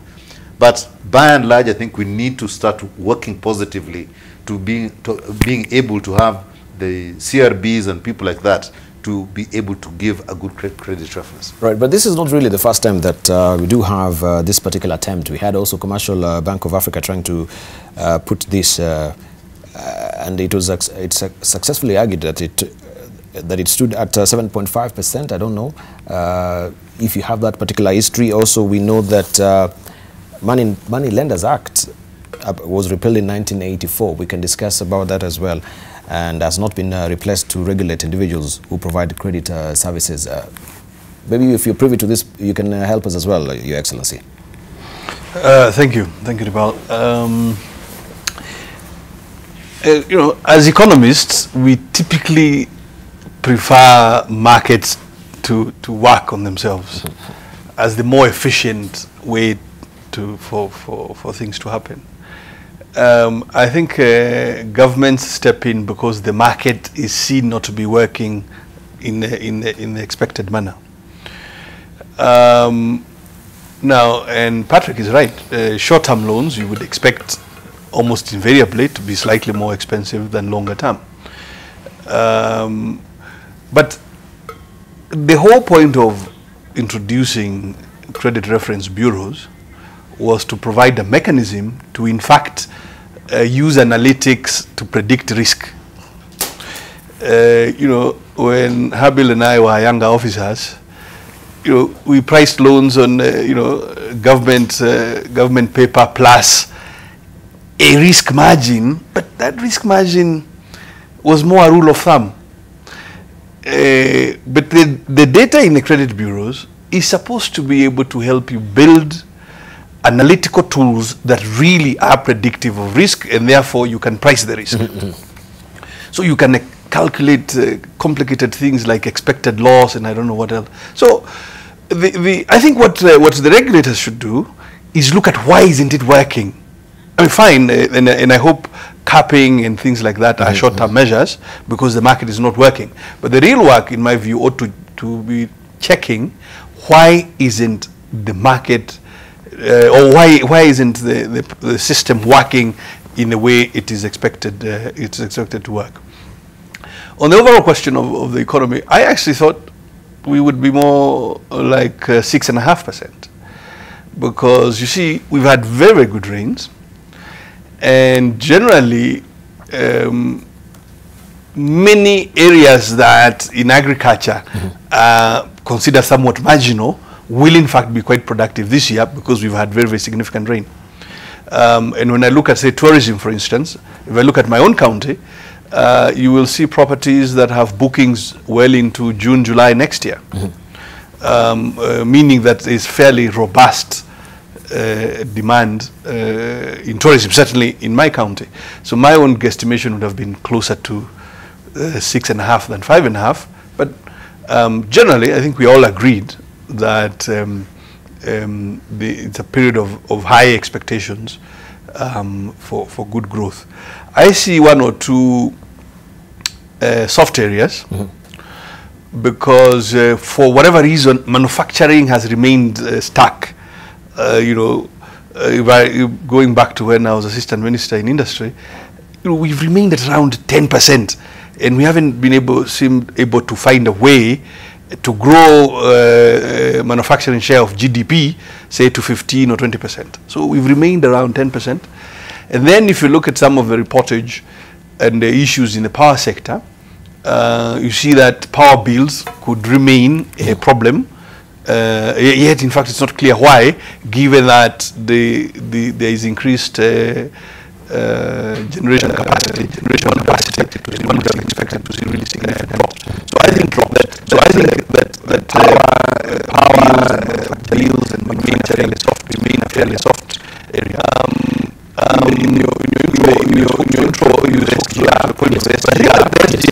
But by and large, I think we need to start working positively to being able to have the CRBs and people like that to be able to give a good credit reference. Right, but this is not really the first time that we do have this particular attempt. We had also Commercial Bank of Africa trying to put this, and it was successfully argued that it stood at 7.5%. I don't know if you have that particular history. Also, we know that Money Lenders Act was repealed in 1984. We can discuss about that as well, and has not been replaced to regulate individuals who provide credit services. Maybe if you're privy to this, you can help us as well, Your Excellency. Thank you, Ribal. You know, as economists, we typically prefer markets to work on themselves as the more efficient way for things to happen. I think governments step in because the market is seen not to be working in the expected manner. Now, and Patrick is right, short-term loans you would expect almost invariably to be slightly more expensive than longer term. But the whole point of introducing credit reference bureaus was to provide a mechanism to, in fact, use analytics to predict risk. You know, when Habil and I were younger officers, you know, we priced loans on, you know, government paper plus a risk margin, but that risk margin was more a rule of thumb. But the data in the credit bureaus is supposed to be able to help you build analytical tools that really are predictive of risk, and therefore you can price the risk. So you can calculate complicated things like expected loss and I don't know what else. So I think what the regulators should do is look at why isn't it working. I mean, fine, and I hope capping and things like that are short-term measures because the market is not working. But the real work, in my view, ought to be checking why isn't the market or why isn't the system working in the way it is expected to work. On the overall question of the economy, I actually thought we would be more like 6.5%, because you see we've had very, very good rains, and generally many areas that in agriculture are considered somewhat marginal will in fact be quite productive this year because we've had very, very significant rain. And when I look at, say, tourism, for instance, if I look at my own county, you will see properties that have bookings well into June, July next year, meaning that is fairly robust demand in tourism, certainly in my county. So my own guesstimation would have been closer to 6.5 than 5.5. But generally, I think we all agreed that it's a period of high expectations for good growth. I see one or two soft areas because for whatever reason, manufacturing has remained stuck. You know, going back to when I was Assistant Minister in Industry, you know, we've remained at around 10%, and we haven't been able to find a way to grow manufacturing share of GDP, say, to 15 or 20%. So we've remained around 10%. And then if you look at some of the reportage and the issues in the power sector, you see that power bills could remain a problem. Yet, in fact, it's not clear why, given that there is increased generation capacity is one would have expected to see really significant drops. So I think that power bills and remain a fairly soft area. In your intro, you spoke about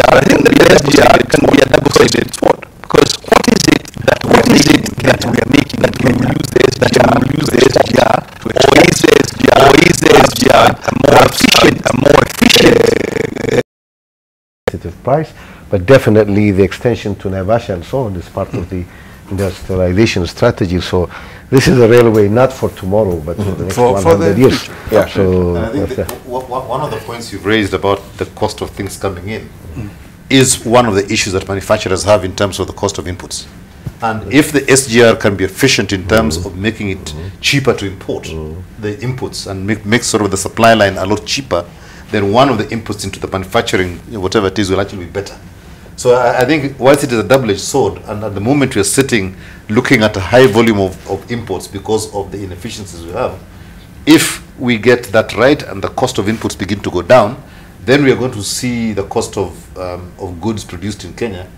I think the SGR can be a double-sided sword, because what is it that we are making that we will use the SGR, or is the SGR a more efficient price? But definitely the extension to Naivasha and so on is part of the industrialization strategy. So this is a railway not for tomorrow, but for the next 100 years. Yeah. So and I think one of the points you've raised about the cost of things coming in is one of the issues that manufacturers have in terms of the cost of inputs. And if the SGR can be efficient in terms of making it cheaper to import the inputs and make sort of the supply line a lot cheaper, then one of the inputs into the manufacturing, whatever it is, will actually be better. So I think whilst it is a double-edged sword, and at the moment we are sitting looking at a high volume of imports because of the inefficiencies we have, if we get that right and the cost of inputs begin to go down, then we are going to see the cost of goods produced in Kenya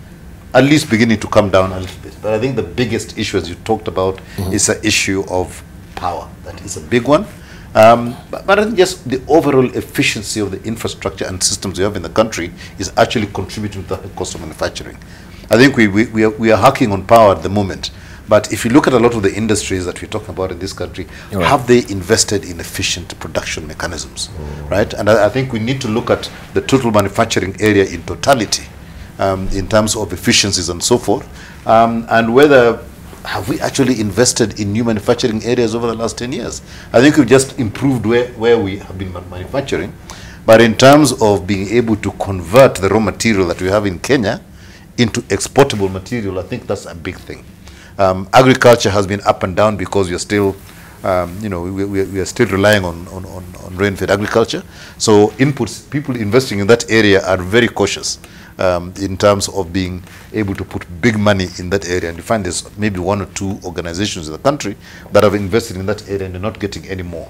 at least beginning to come down a little bit. But I think the biggest issue, as you talked about, is the issue of power. That is a big one. But I think just the overall efficiency of the infrastructure and systems we have in the country is actually contributing to the cost of manufacturing. I think we are hacking on power at the moment. But if you look at a lot of the industries that we're talking about in this country, have they invested in efficient production mechanisms, right? And I think we need to look at the total manufacturing area in totality, in terms of efficiencies and so forth, and whether have we actually invested in new manufacturing areas over the last 10 years. I think we've just improved where we have been manufacturing, but in terms of being able to convert the raw material that we have in Kenya into exportable material, I think that's a big thing. Agriculture has been up and down because we are still, we are still relying on rain-fed agriculture. So inputs, people investing in that area are very cautious in terms of being able to put big money in that area. And you find there's maybe 1 or 2 organizations in the country that have invested in that area and they're not getting any more.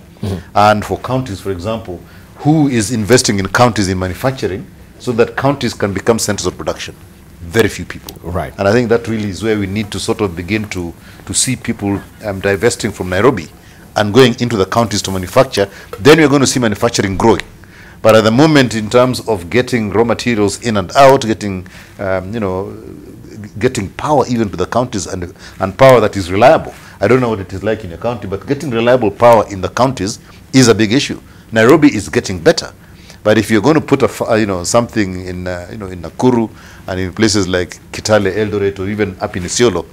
And for counties, for example, who is investing in counties in manufacturing so that counties can become centers of production? Very few people. Right. And I think that really is where we need to sort of begin to see people divesting from Nairobi and going into the counties to manufacture. Then we're going to see manufacturing growing. But at the moment, in terms of getting raw materials in and out, getting getting power even to the counties and power that is reliable. I don't know what it is like in your county, but getting reliable power in the counties is a big issue. Nairobi is getting better. But if you're going to put something in in Nakuru and in places like Kitale, Eldoret, or even up in Isiolo,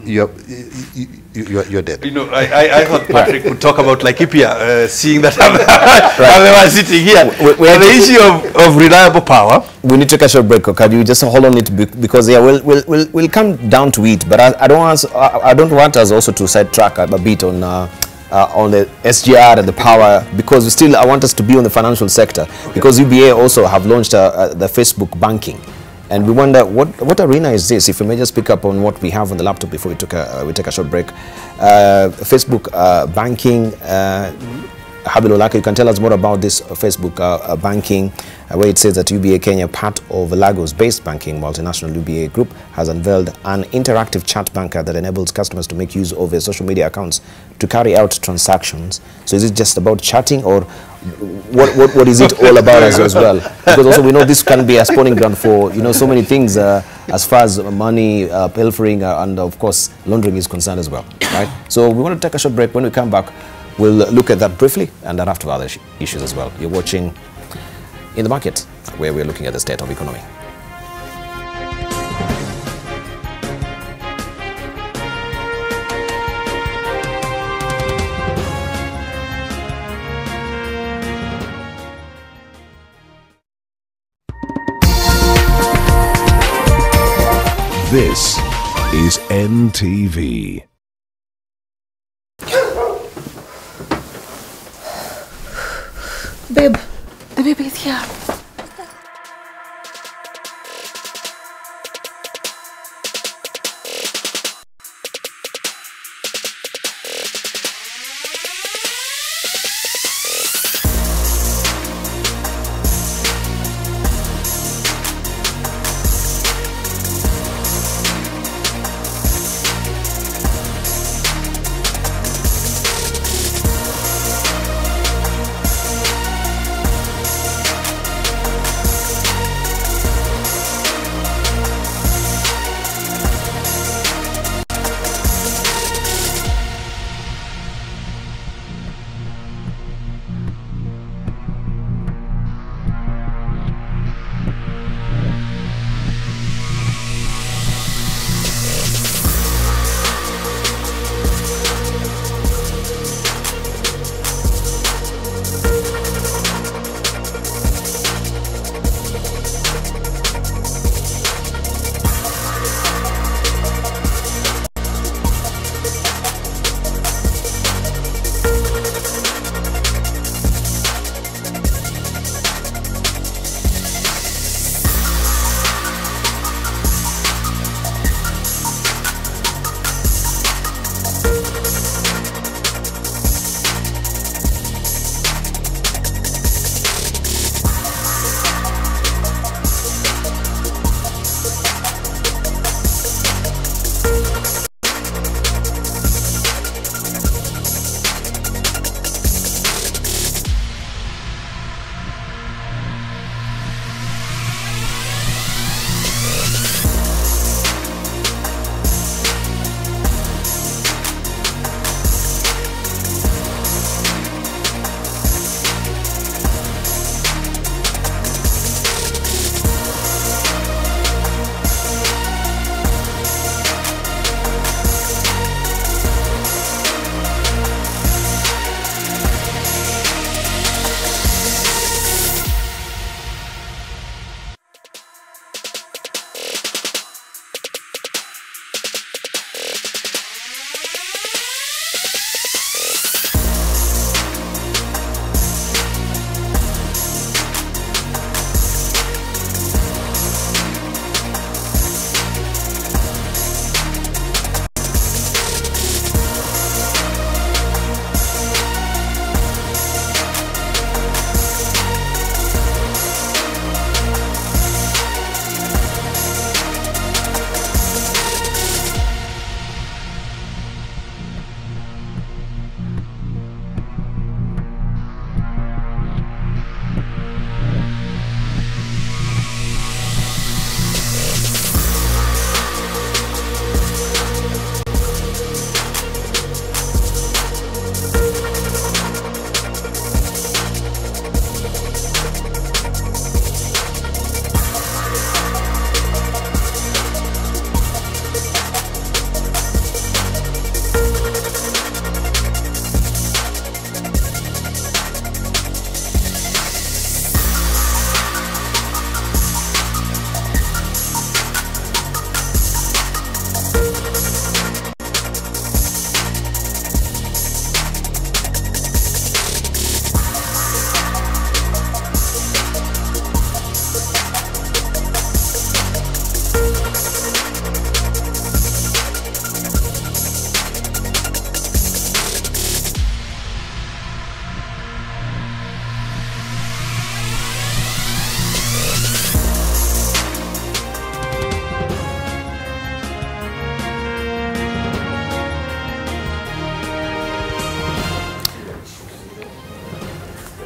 you're dead. I thought Patrick would talk about Laikipia, seeing that I'm sitting here. The issue of reliable power. We need to take a short break. Can you just hold on it because we'll come down to it. But I don't want us also to sidetrack a bit on the SGR and the power, because I want us to be on the financial sector, because UBA also have launched the Facebook banking. And we wonder what arena is this? If we may just pick up on what we have on the laptop before we take a short break. Facebook banking. Habil Olaka, you can tell us more about this Facebook banking, where it says that UBA Kenya, part of Lagos-based banking multinational UBA Group, has unveiled an interactive chat banker that enables customers to make use of their social media accounts to carry out transactions. So is it just about chatting, or what is it all about as well? Because also we know this can be a spawning ground for so many things as far as money pilfering and of course laundering is concerned as well, right? So we want to take a short break. When we come back, we'll look at that briefly and then after other issues as well. You're watching In the Market, where we're looking at the state of economy. This is NTV. Babe, the baby is here.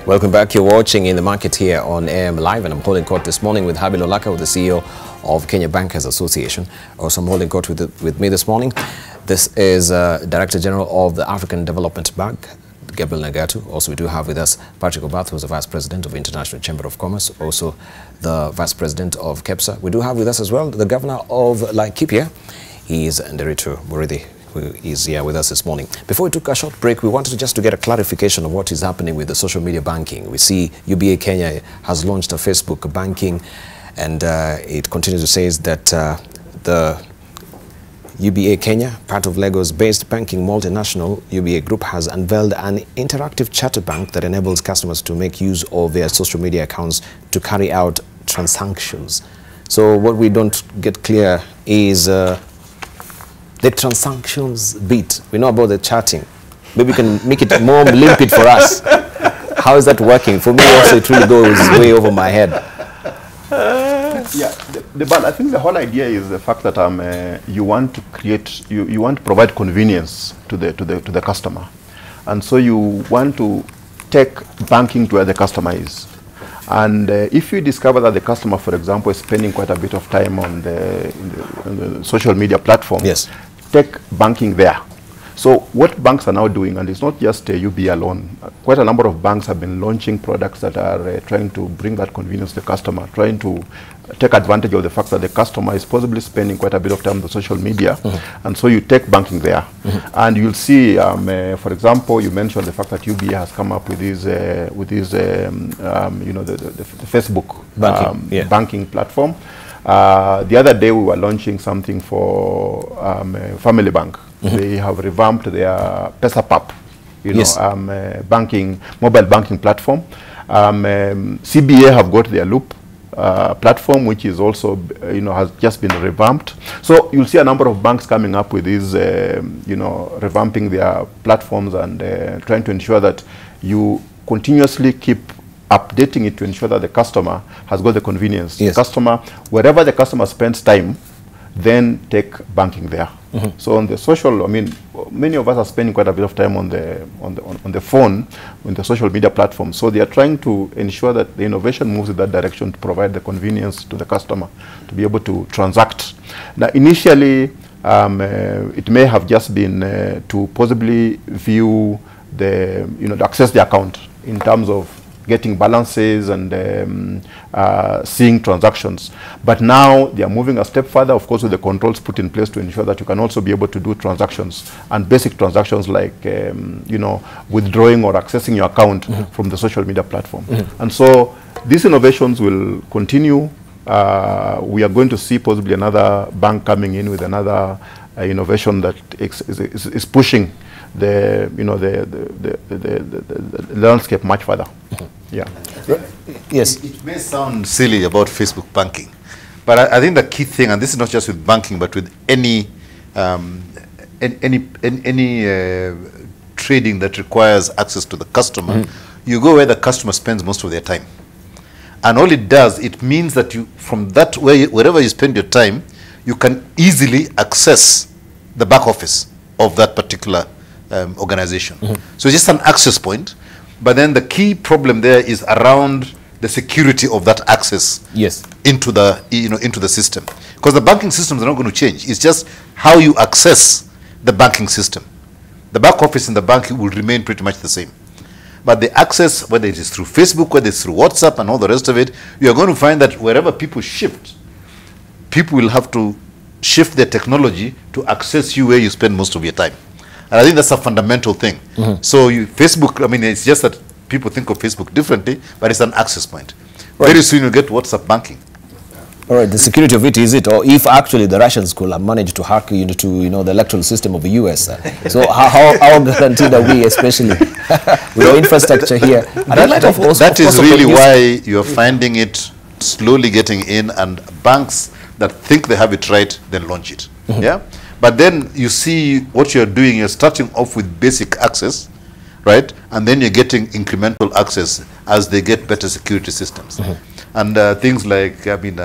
Welcome back. You're watching In the Market here on AM Live, and I'm holding court this morning with Habil Olaka, the CEO of Kenya Bankers Association. Also, I'm holding court with me this morning. This is Director General of the African Development Bank, Gabriel Nagatu. Also, we do have with us Patrick Obath, who's the Vice President of International Chamber of Commerce, also the Vice President of KEPSA. We do have with us as well the Governor of Laikipia. He is Nderitu Murithi, who is here with us this morning. Before we took a short break, we wanted just to get a clarification of what is happening with the social media banking. We see UBA Kenya has launched a Facebook banking, and it continues to say that the UBA Kenya, part of Lagos-based banking multinational UBA Group, has unveiled an interactive chat bank that enables customers to make use of their social media accounts to carry out transactions. So what we don't get clear is the transactions bit. We know about the chatting. Maybe we can make it more limpid for us. How is that working? For me also, it really goes way over my head. But I think the whole idea is the fact that you want to create, you want to provide convenience to the customer, and so you want to take banking to where the customer is. And if you discover that the customer, for example, is spending quite a bit of time on the social media platform, yes, take banking there. So what banks are now doing, and it's not just UBA alone, quite a number of banks have been launching products that are trying to bring that convenience to the customer, trying to take advantage of the fact that the customer is possibly spending quite a bit of time on the social media, and so you take banking there. And you'll see, for example, you mentioned the fact that UBA has come up with this, you know, the Facebook banking platform. The other day we were launching something for Family Bank. They have revamped their PesaPap, you know, mobile banking platform. CBA have got their Loop platform, which is also, you know, has just been revamped. So you'll see a number of banks coming up with these, you know, revamping their platforms and trying to ensure that you continuously keep updating it to ensure that the customer has got the convenience. The customer, wherever the customer spends time, then take banking there. So on the social, I mean, many of us are spending quite a bit of time on the phone, on the social media platform. So they are trying to ensure that the innovation moves in that direction to provide the convenience to the customer to be able to transact. Now, initially, it may have just been to possibly view the, you know, to access the account in terms of getting balances and seeing transactions. But now they are moving a step further, of course, with the controls put in place to ensure that you can also be able to do transactions, and basic transactions like, you know, withdrawing or accessing your account from the social media platform. And so these innovations will continue. We are going to see possibly another bank coming in with another innovation that is pushing the, you know, the landscape much further. Yeah. Yes. It may sound silly about Facebook banking, but I think the key thing, and this is not just with banking, but with any trading that requires access to the customer, you go where the customer spends most of their time. And all it does, it means that you, from that wherever you spend your time, you can easily access the back office of that particular organization. So it's just an access point, but then the key problem there is around the security of that access into the, you know, into the system, because the banking systems are not going to change. It's just how you access the banking system. The back office in the bank will remain pretty much the same, but the access, whether it is through Facebook, whether it's through WhatsApp and all the rest of it, you are going to find that wherever people shift, people will have to shift their technology to access you where you spend most of your time. And I think that's a fundamental thing. So Facebook, I mean, it's just that people think of Facebook differently, but it's an access point. Very soon you get WhatsApp banking. All right, the security of it, is it? Or if actually the Russians could have managed to hack into, you know, the electoral system of the US. So how guaranteed are we, especially with our infrastructure here? That is really why you're finding it slowly getting in, and banks that think they have it right, then launch it. Yeah. But then you see what you're doing, you're starting off with basic access, right? And then you're getting incremental access as they get better security systems. And things like, I mean,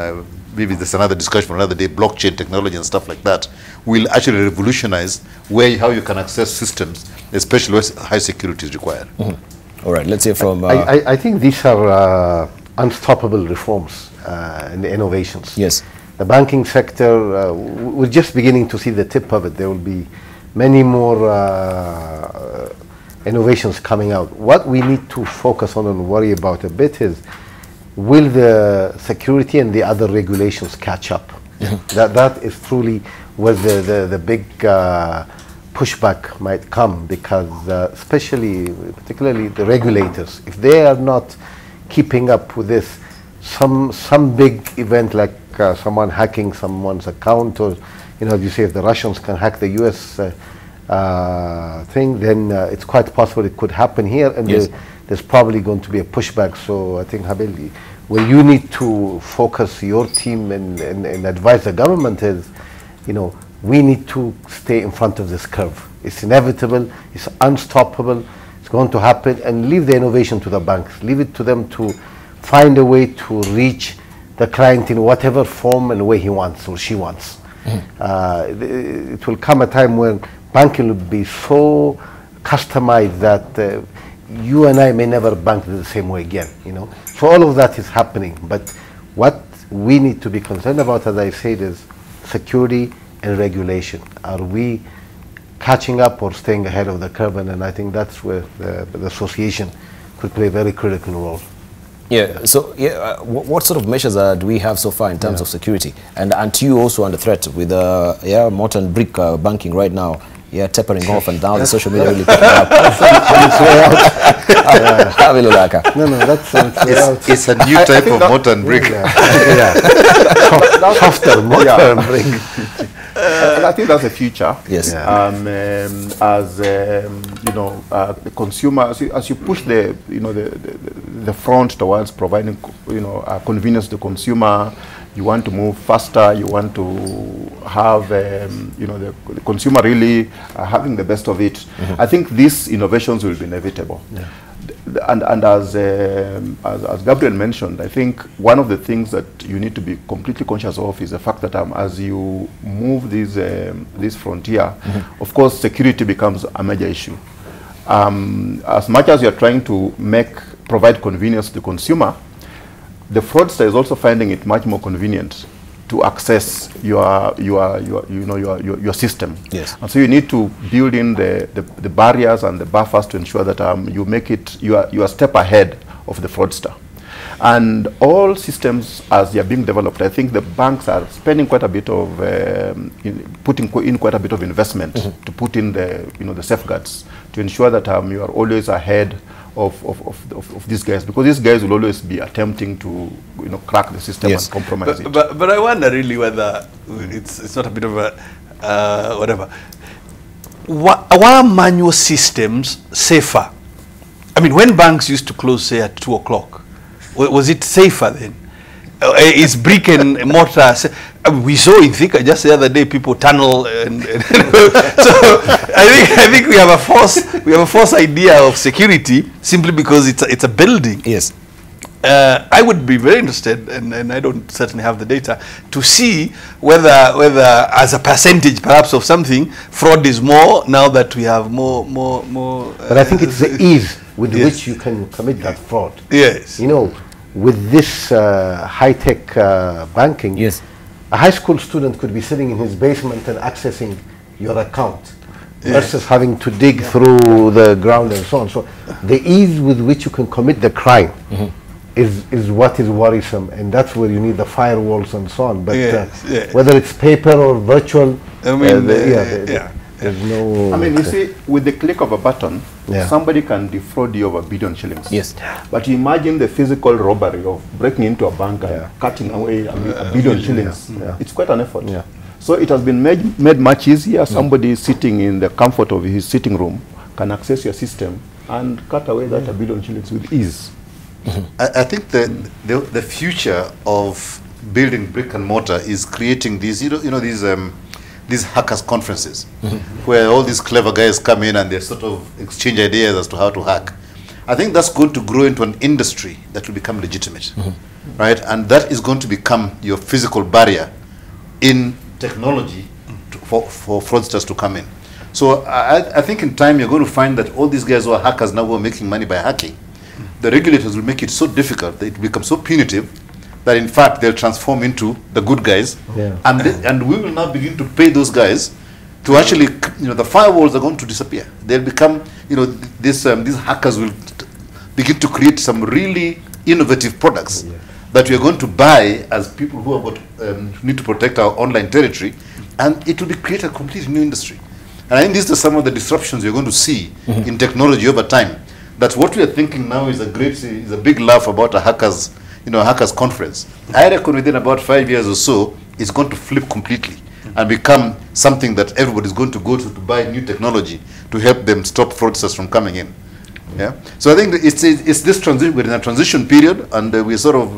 maybe there's another discussion for another day, blockchain technology and stuff like that will actually revolutionize how you can access systems, especially where high security is required. All right, let's hear from... I think these are unstoppable reforms and innovations. Yes. The banking sector, we're just beginning to see the tip of it. There will be many more innovations coming out. What we need to focus on and worry about a bit is, will the security and the other regulations catch up? That is truly where the big pushback might come, because particularly the regulators, if they are not keeping up with this, some big event like someone hacking someone's account, or as you say, if the Russians can hack the US thing, then it's quite possible it could happen here, and there's probably going to be a pushback. So I think, Habil, where you need to focus your team and advise the government is, we need to stay in front of this curve. It's inevitable, it's unstoppable, it's going to happen, and leave the innovation to the banks. Leave it to them to find a way to reach the client in whatever form and way he wants or she wants. It will come a time when banking will be so customized that you and I may never bank the same way again, So all of that is happening, but what we need to be concerned about, as I said, is security and regulation. Are we catching up or staying ahead of the curve? And I think that's where the association could play a very critical role. Yeah, so what sort of measures do we have so far in terms of security? And aren't you also under threat with mortar and brick banking right now? Tapering off, and now the social media really picking up. It's a new type of mortar and brick. Softer mortar and brick. And I think that's the future. Yes. As the consumer, as you push the front towards providing convenience to the consumer, you want to move faster. You want to have the consumer really having the best of it. I think these innovations will be inevitable. And as Gabriel mentioned, I think one of the things that you need to be completely conscious of is the fact that as you move this frontier, of course, security becomes a major issue. As much as you're trying to provide convenience to the consumer, the fraudster is also finding it much more convenient to access your system. Yes. And so you need to build in the barriers and the buffers to ensure that you are a step ahead of the fraudster. And all systems, as they are being developed, I think the banks are spending quite a bit of putting in quite a bit of investment to put in the safeguards to ensure that you are always ahead of these guys, because these guys will always be attempting to crack the system and compromise it. But I wonder really whether it's not a bit of a whatever. Were manual systems safer? I mean, when banks used to close, say, at 2 o'clock, was it safer then? Is brick and mortar? We saw in Thika just the other day people tunnel, and so I think we have a false idea of security simply because it's a building. Yes. I would be very interested, and I don't certainly have the data, to see whether as a percentage perhaps of something, fraud is more now that we have more. But I think it's the ease with which you can commit that fraud. Yes. With this high-tech banking, a high school student could be sitting in his basement and accessing your account versus having to dig through the ground and so on. So the ease with which you can commit the crime is what is worrisome, and that's where you need the firewalls and so on. But whether it's paper or virtual, there's no... I mean, you see, with the click of a button, somebody can defraud you of $1 billion shillings. Yes. But you imagine the physical robbery of breaking into a bank and cutting away $1 billion shillings. It's quite an effort. So it has been made much easier. Somebody sitting in the comfort of his sitting room can access your system and cut away that $1 billion shillings with ease. I think the future of building brick and mortar is creating these, these hackers conferences, where all these clever guys come in and they sort of exchange ideas as to how to hack. I think that's going to grow into an industry that will become legitimate, right? And that is going to become your physical barrier in technology for fraudsters to come in. So I think in time you're going to find that all these guys who are hackers now who are making money by hacking, the regulators will make it so difficult that it becomes so punitive that in fact they'll transform into the good guys, and we will now begin to pay those guys to actually, the firewalls are going to disappear. They'll become, these hackers will begin to create some really innovative products that we are going to buy as people who have got, need to protect our online territory, and it will create a completely new industry. And I think these are some of the disruptions you're going to see in technology over time. That what we are thinking now is a big laugh about a hackers, a hackers conference. I reckon within about 5 years or so, it's going to flip completely and become something that everybody is going to go to buy new technology to help them stop fraudsters from coming in. Yeah. So I think it's this transition. We're in a transition period, and we're sort of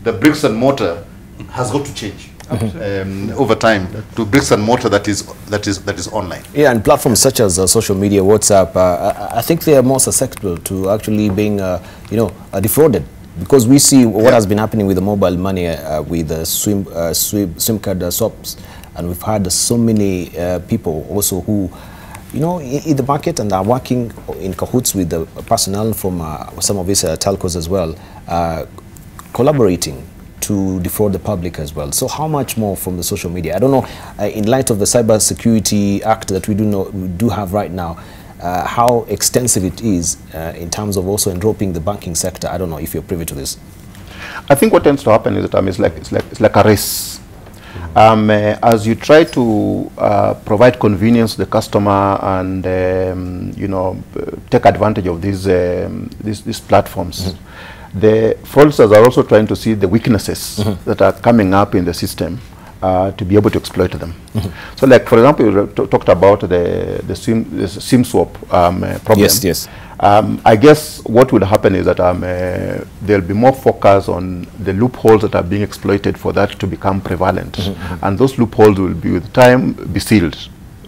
the bricks and mortar has got to change. Over time to bricks and mortar that is online. Yeah, and platforms such as social media, WhatsApp, I think they are more susceptible to actually being, defrauded, because we see what has been happening with the mobile money, with the SIM card swaps, and we've had so many people also who, in the market and are working in cahoots with the personnel from some of these telcos as well, collaborating to defraud the public as well. So how much more from the social media? I don't know, in light of the Cyber Security Act that we do have right now, how extensive it is in terms of also enveloping the banking sector. I don't know if you're privy to this. I think what tends to happen is that it's like a race. As you try to provide convenience to the customer and take advantage of these platforms, the fraudsters are also trying to see the weaknesses that are coming up in the system to be able to exploit them. So, like for example, you talked about the SIM swap problem. Yes. I guess what will happen is that there'll be more focus on the loopholes that are being exploited for that to become prevalent, and those loopholes will be with time be sealed.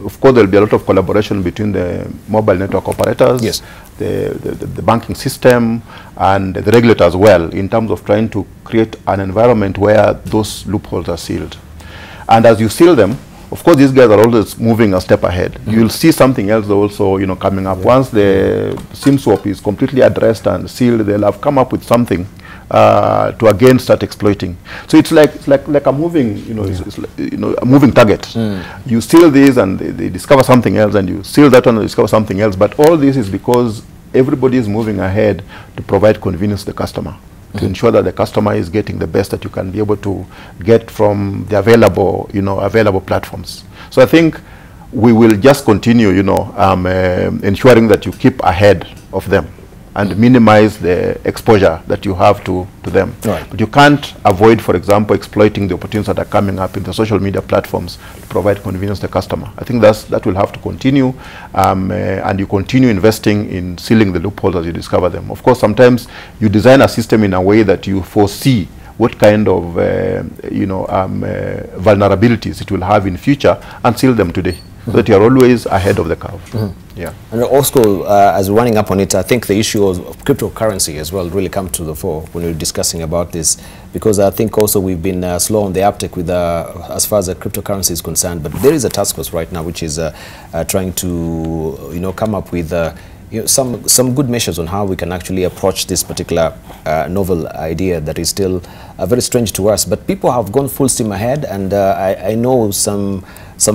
Of course, there'll be a lot of collaboration between the mobile network operators, the banking system, and the regulator as well, in terms of trying to create an environment where those loopholes are sealed. And as you seal them, of course, these guys are always moving a step ahead. You'll see something else also, coming up. Once the SIM swap is completely addressed and sealed, they'll have come up with something to again start exploiting. So it's like a moving, a moving target. You seal this and they discover something else, and you seal that one and discover something else. But all this is because everybody is moving ahead to provide convenience to the customer, to ensure that the customer is getting the best that you can be able to get from the available platforms. So I think we will just continue, ensuring that you keep ahead of them and minimize the exposure that you have to them. Right. But you can't avoid, for example, exploiting the opportunities that are coming up in the social media platforms to provide convenience to the customer. I think that will have to continue, and you continue investing in sealing the loopholes as you discover them. Of course, sometimes you design a system in a way that you foresee what kind of vulnerabilities it will have in future and seal them today, so that you are always ahead of the curve. Yeah. And also, as we're running up on it, I think the issue of cryptocurrency as well really come to the fore when we're discussing about this, because I think also we've been slow on the uptake with as far as the cryptocurrency is concerned. But there is a task force right now which is trying to come up with some good measures on how we can actually approach this particular novel idea that is still very strange to us. But people have gone full steam ahead, and I know some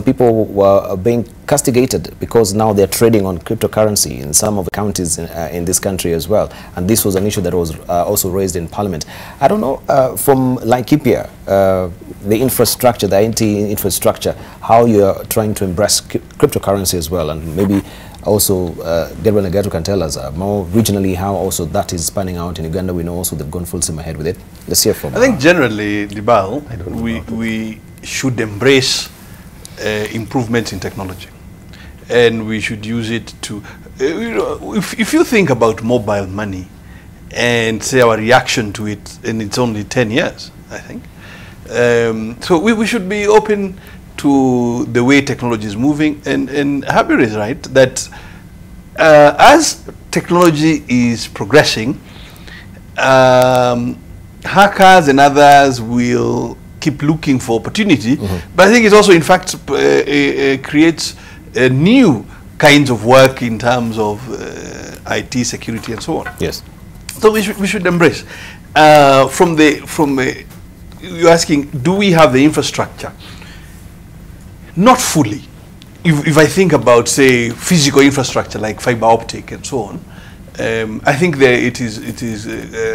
people were being castigated because now they're trading on cryptocurrency in some of the counties in this country as well. And this was an issue that was also raised in Parliament. I don't know, from Laikipia, the infrastructure, the IT infrastructure, how you're trying to embrace cryptocurrency as well, and maybe also Gabriel Nagatu can tell us more regionally how also that is spanning out in Uganda. We know also they've gone full steam ahead with it. Let's hear from I think generally, Dibal, we should embrace improvements in technology, and we should use it to, if you think about mobile money and say our reaction to it, and it's only 10 years, I think. So we should be open to the way technology is moving, and Habir is right that as technology is progressing, hackers and others will keep looking for opportunity, but I think it also in fact creates new kinds of work in terms of IT security and so on. Yes. So we should embrace. You're asking, do we have the infrastructure? Not fully. If I think about, say, physical infrastructure like fiber optic and so on, I think it is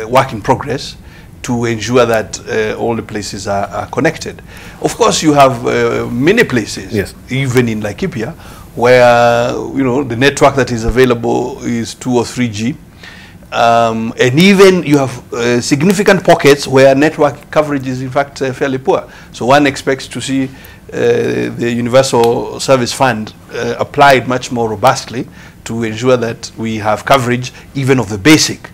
work in progress to ensure that all the places are connected. Of course, you have many places, yes, even in Laikipia, where the network that is available is 2 or 3G, and even you have significant pockets where network coverage is in fact fairly poor. So one expects to see the Universal Service Fund applied much more robustly to ensure that we have coverage even of the basic.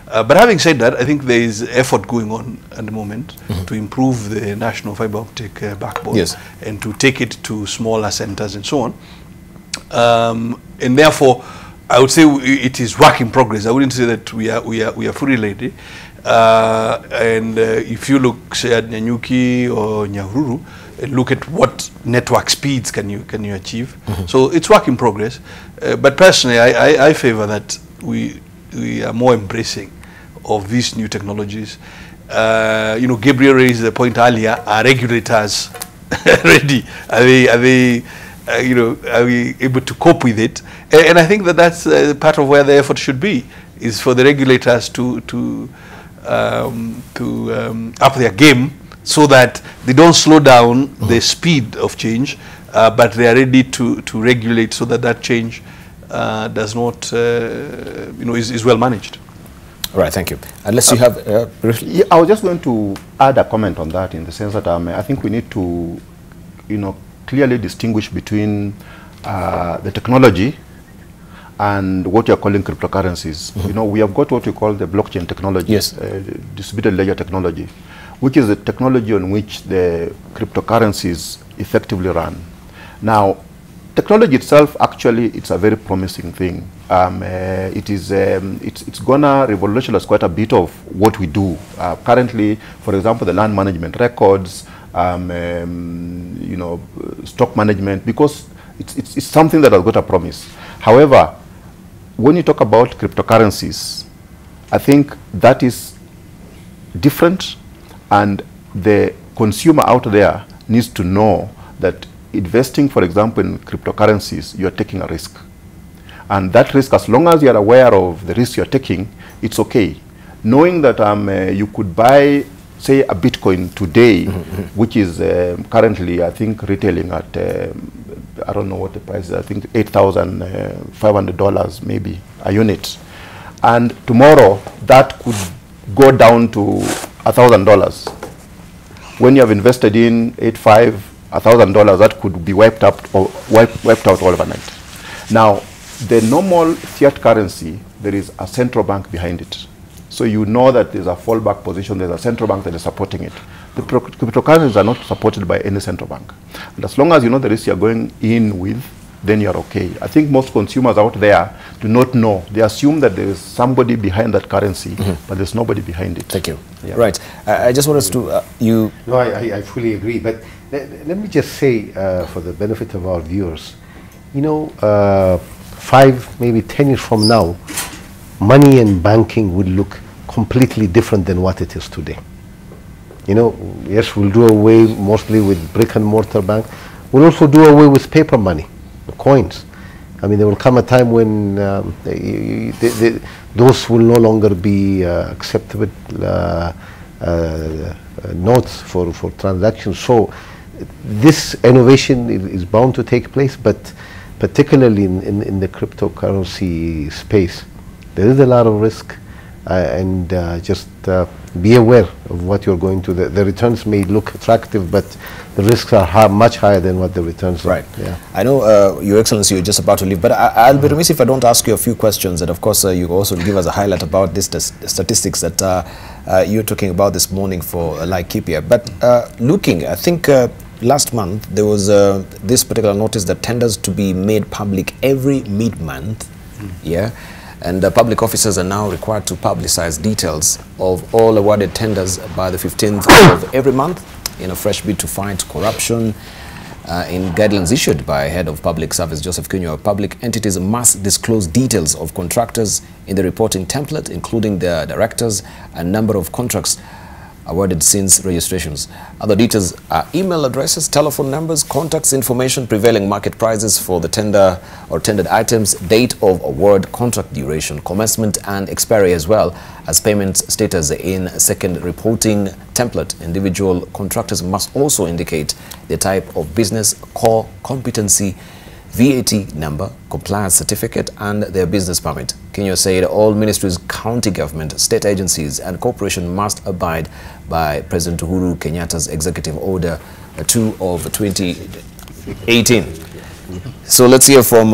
But having said that, I think there is effort going on at the moment to improve the national fiber optic backbone, yes, and to take it to smaller centers and so on. And therefore, I would say it is work in progress. I wouldn't say that we are fully ready. And if you look, say, at Nyanyuki or Nyahururu, look at what network speeds can you achieve. So it's work in progress. But personally, I favor that we are more embracing of these new technologies. Gabriel raised the point earlier: are regulators ready? Are we able to cope with it? And I think that's part of where the effort should be, is for the regulators to up their game, so that they don't slow down the speed of change, but they are ready to regulate so that change does not, is well managed. All right, thank you. Unless you have... yeah, I was just going to add a comment on that, in the sense that I think we need to, clearly distinguish between the technology and what you're calling cryptocurrencies. We have got what we call the blockchain technology, yes, distributed ledger technology, which is the technology on which the cryptocurrencies effectively run. Now, technology itself, actually, it's a very promising thing. It's gonna revolutionize quite a bit of what we do currently. For example, the land management records, stock management, because it's something that has got a promise. However, when you talk about cryptocurrencies, I think that is different, and the consumer out there needs to know that investing, for example, in cryptocurrencies, you are taking a risk. And that risk, as long as you are aware of the risk you are taking, it's okay. Knowing that you could buy, say, a Bitcoin today, which is currently, I think, retailing at, I don't know what the price is, I think $8,500 maybe a unit. And tomorrow, that could go down to $1,000. When you have invested in $1,000, that could be wiped out overnight. Now, the normal fiat currency, there is a central bank behind it. So you know that there's a fallback position, there's a central bank that is supporting it. The cryptocurrencies are not supported by any central bank. And as long as you know the risk you're going in with, then you're okay. I think most consumers out there do not know. They assume that there is somebody behind that currency, but there's nobody behind it. Thank you. Yeah. Right. I just want us to, No, I fully agree. But let me just say, for the benefit of our viewers, 5, maybe 10 years from now, money and banking will look completely different than what it is today. Yes, we'll do away mostly with brick and mortar bank. We'll also do away with paper money, the coins. I mean, there will come a time when those will no longer be acceptable notes for transactions. So this innovation is bound to take place, but particularly in the cryptocurrency space, there is a lot of risk, and just be aware of what you're going to. The returns may look attractive, but the risks are much higher than what the returns are. Right. Yeah. I know, Your Excellency, you're just about to leave, but I'll be remiss if I don't ask you a few questions, and of course you also give us a highlight about this statistics that you're talking about this morning for Laikipia. But looking, I think last month there was this particular notice that tenders to be made public every mid-month. Yeah. And public officers are now required to publicize details of all awarded tenders by the 15th of every month in a fresh bid to fight corruption. in guidelines issued by Head of Public Service Joseph Kinyua. Public entities must disclose details of contractors in the reporting template, including their directors and number of contracts awarded since registrations. Other details are email addresses, telephone numbers, contacts information, prevailing market prices for the tender or tendered items, date of award, contract duration, commencement and expiry, as well as payment status in second reporting template. Individual contractors must also indicate the type of business, core competency, VAT number, compliance certificate and their business permit. Kinyua said all ministries, county government, state agencies and corporation must abide by President Uhuru Kenyatta's Executive Order 2 of 2018. So let's hear from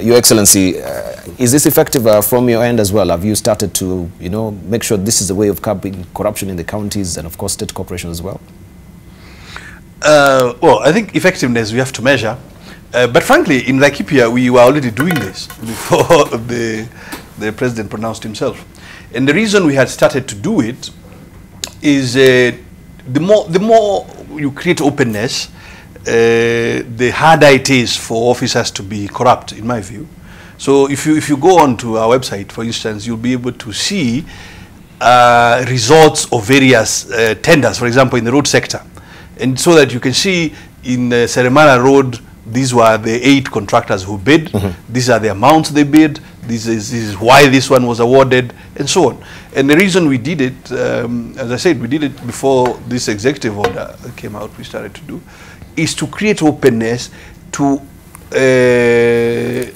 Your Excellency. Is this effective from your end as well? Have you started to, make sure this is a way of curbing corruption in the counties and of course state corporations as well? Well, I think effectiveness we have to measure. But frankly, in Laikipia, we were already doing this before the president pronounced himself. And the reason we had started to do it is the more you create openness, the harder it is for officers to be corrupt, in my view. So if you go on to our website, for instance, you'll be able to see results of various tenders, for example, in the road sector. And so that you can see in Seremala Road, these were the 8 contractors who bid. These are the amounts they bid. This is why this one was awarded, and so on. And the reason we did it, as I said, we did it before this executive order came out, we started to do, is to create openness to, because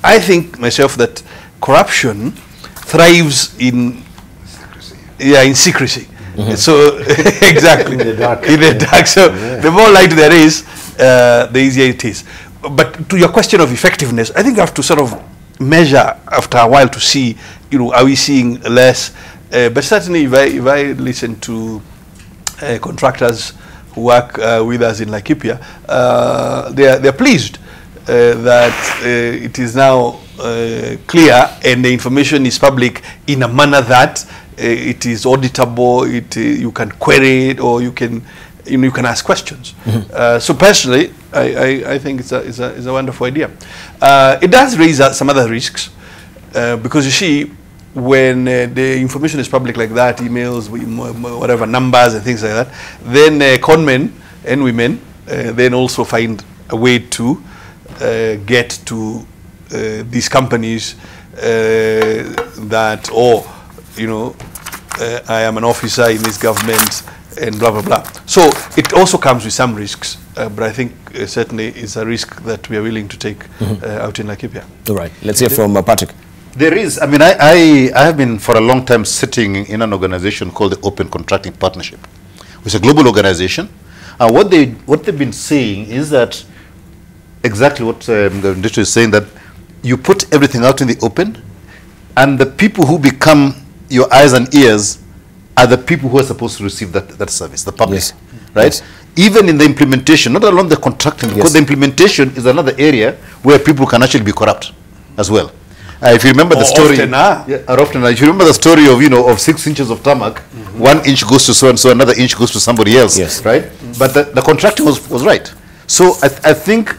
I think myself that corruption thrives in secrecy. Yeah, in secrecy. So exactly, in the dark. In the dark. So the more light there is, the easier it is. But to your question of effectiveness, I think you have to sort of measure after a while to see, are we seeing less? But certainly, if I listen to contractors who work with us in Laikipia, they're pleased that it is now clear and the information is public in a manner that it is auditable. You can query it, or you can ask questions. So personally, I think it's a wonderful idea. It does raise some other risks because you see, when the information is public like that, emails, whatever, numbers and things like that, then conmen and women then also find a way to get to these companies that, I am an officer in this government and blah, blah, blah. So it also comes with some risks, but I think certainly it's a risk that we are willing to take out in Laikipia. All right. Let's hear from Patrick. There is, I have been for a long time sitting in an organization called the Open Contracting Partnership, which is a global organization. And what they've been saying is that exactly what Ndisho is saying, that you put everything out in the open, and the people who become your eyes and ears are the people who are supposed to receive that service, the public, right? Yes. Even in the implementation, not alone the contracting, because the implementation is another area where people can actually be corrupt as well. If you remember the story, if you remember the story of of 6 inches of tarmac, 1 inch goes to so and so, another inch goes to somebody else, right? But the contracting was right. So I think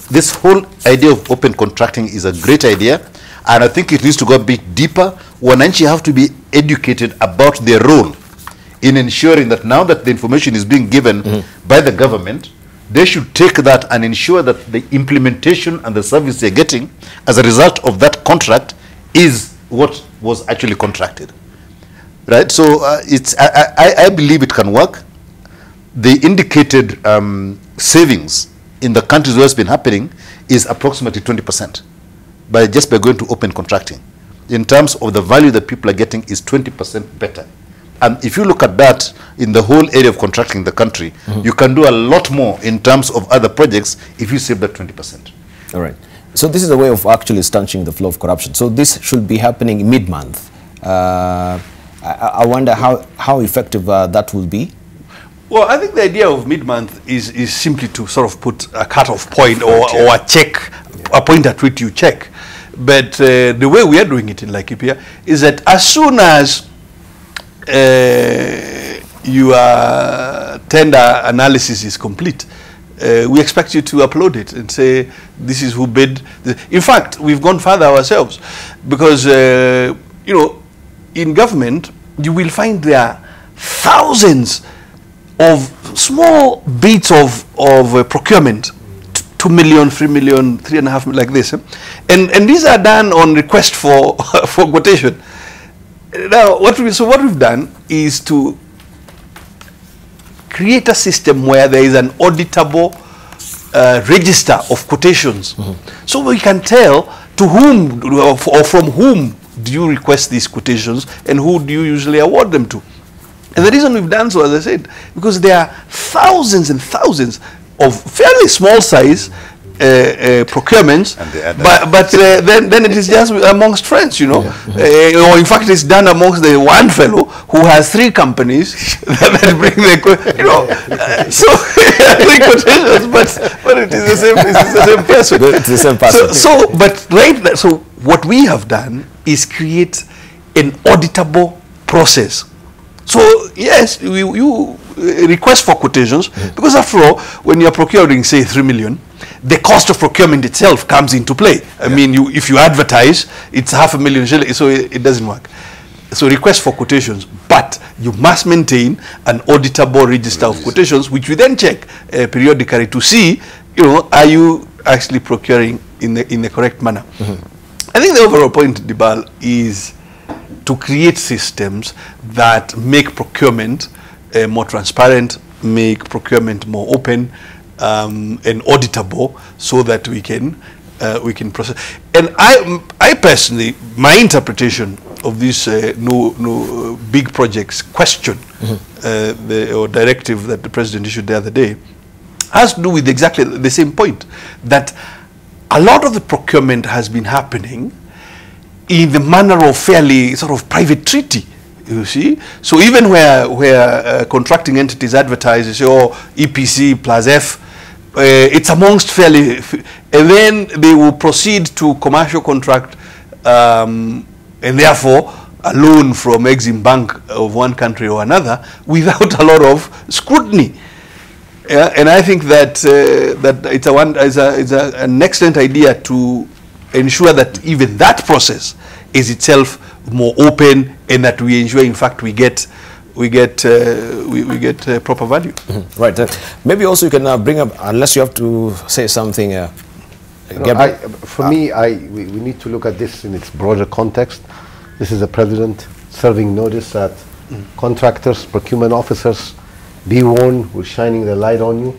this whole idea of open contracting is a great idea, and I think it needs to go a bit deeper. Wananchi have to be educated about their role in ensuring that now that the information is being given by the government, they should take that and ensure that the implementation and the service they're getting as a result of that contract is what was actually contracted, right? So I believe it can work. The indicated savings in the countries where it's been happening is approximately 20%, just by going to open contracting. In terms of the value that people are getting is 20% better. And if you look at that in the whole area of contracting in the country, you can do a lot more in terms of other projects if you save that 20%. All right. So this is a way of actually stanching the flow of corruption. So this should be happening mid-month. I wonder how effective that will be. Well, I think the idea of mid-month is simply to sort of put a cut-off point or a check, a point at which you check. But the way we are doing it in Laikipia is that as soon as your tender analysis is complete, we expect you to upload it and say, this is who bid. In fact, we've gone further ourselves because, you know, in government, you will find there are thousands of small bits of procurement, 2 million, 3 million, 3.5 million, like this. And these are done on request for, for quotation. Now, what we've done is to create a system where there is an auditable register of quotations. So we can tell to whom or from whom do you request these quotations and who do you usually award them to. And the reason we've done so, as I said, because there are thousands and thousands of fairly small size procurements, but then it is just amongst friends, you know. Or in fact, it's done amongst the one fellow who has 3 companies that bring the, you know, so 3 quotations, but it is the same. It's the same person. It's the same person. So what we have done is create an auditable process. So yes, you request for quotations, because after all, when you are procuring, say, 3 million, the cost of procurement itself comes into play. I mean, if you advertise, it's 500,000 shillings, so it doesn't work. So request for quotations, but you must maintain an auditable register of quotations, which we then check periodically to see, you know, are you actually procuring in the correct manner. I think the overall point, Dibal, is to create systems that make procurement more transparent, make procurement more open and auditable, so that we can process. And I personally, my interpretation of this no big projects question or directive that the president issued the other day has to do with exactly the same point, that a lot of the procurement has been happening in the manner of fairly sort of private treaty, you see. So even where contracting entities advertise, they say, oh, EPC plus F, it's amongst fairly, and then they will proceed to commercial contract, and therefore a loan from Exim Bank of one country or another without a lot of scrutiny. And I think that it's an excellent idea to ensure that even that process is itself more open, and that we ensure, in fact, we get proper value. Right. Maybe also you can bring up, unless you have to say something. For me, we need to look at this in its broader context. This is a president serving notice that contractors, procurement officers, be warned, we're shining the light on you.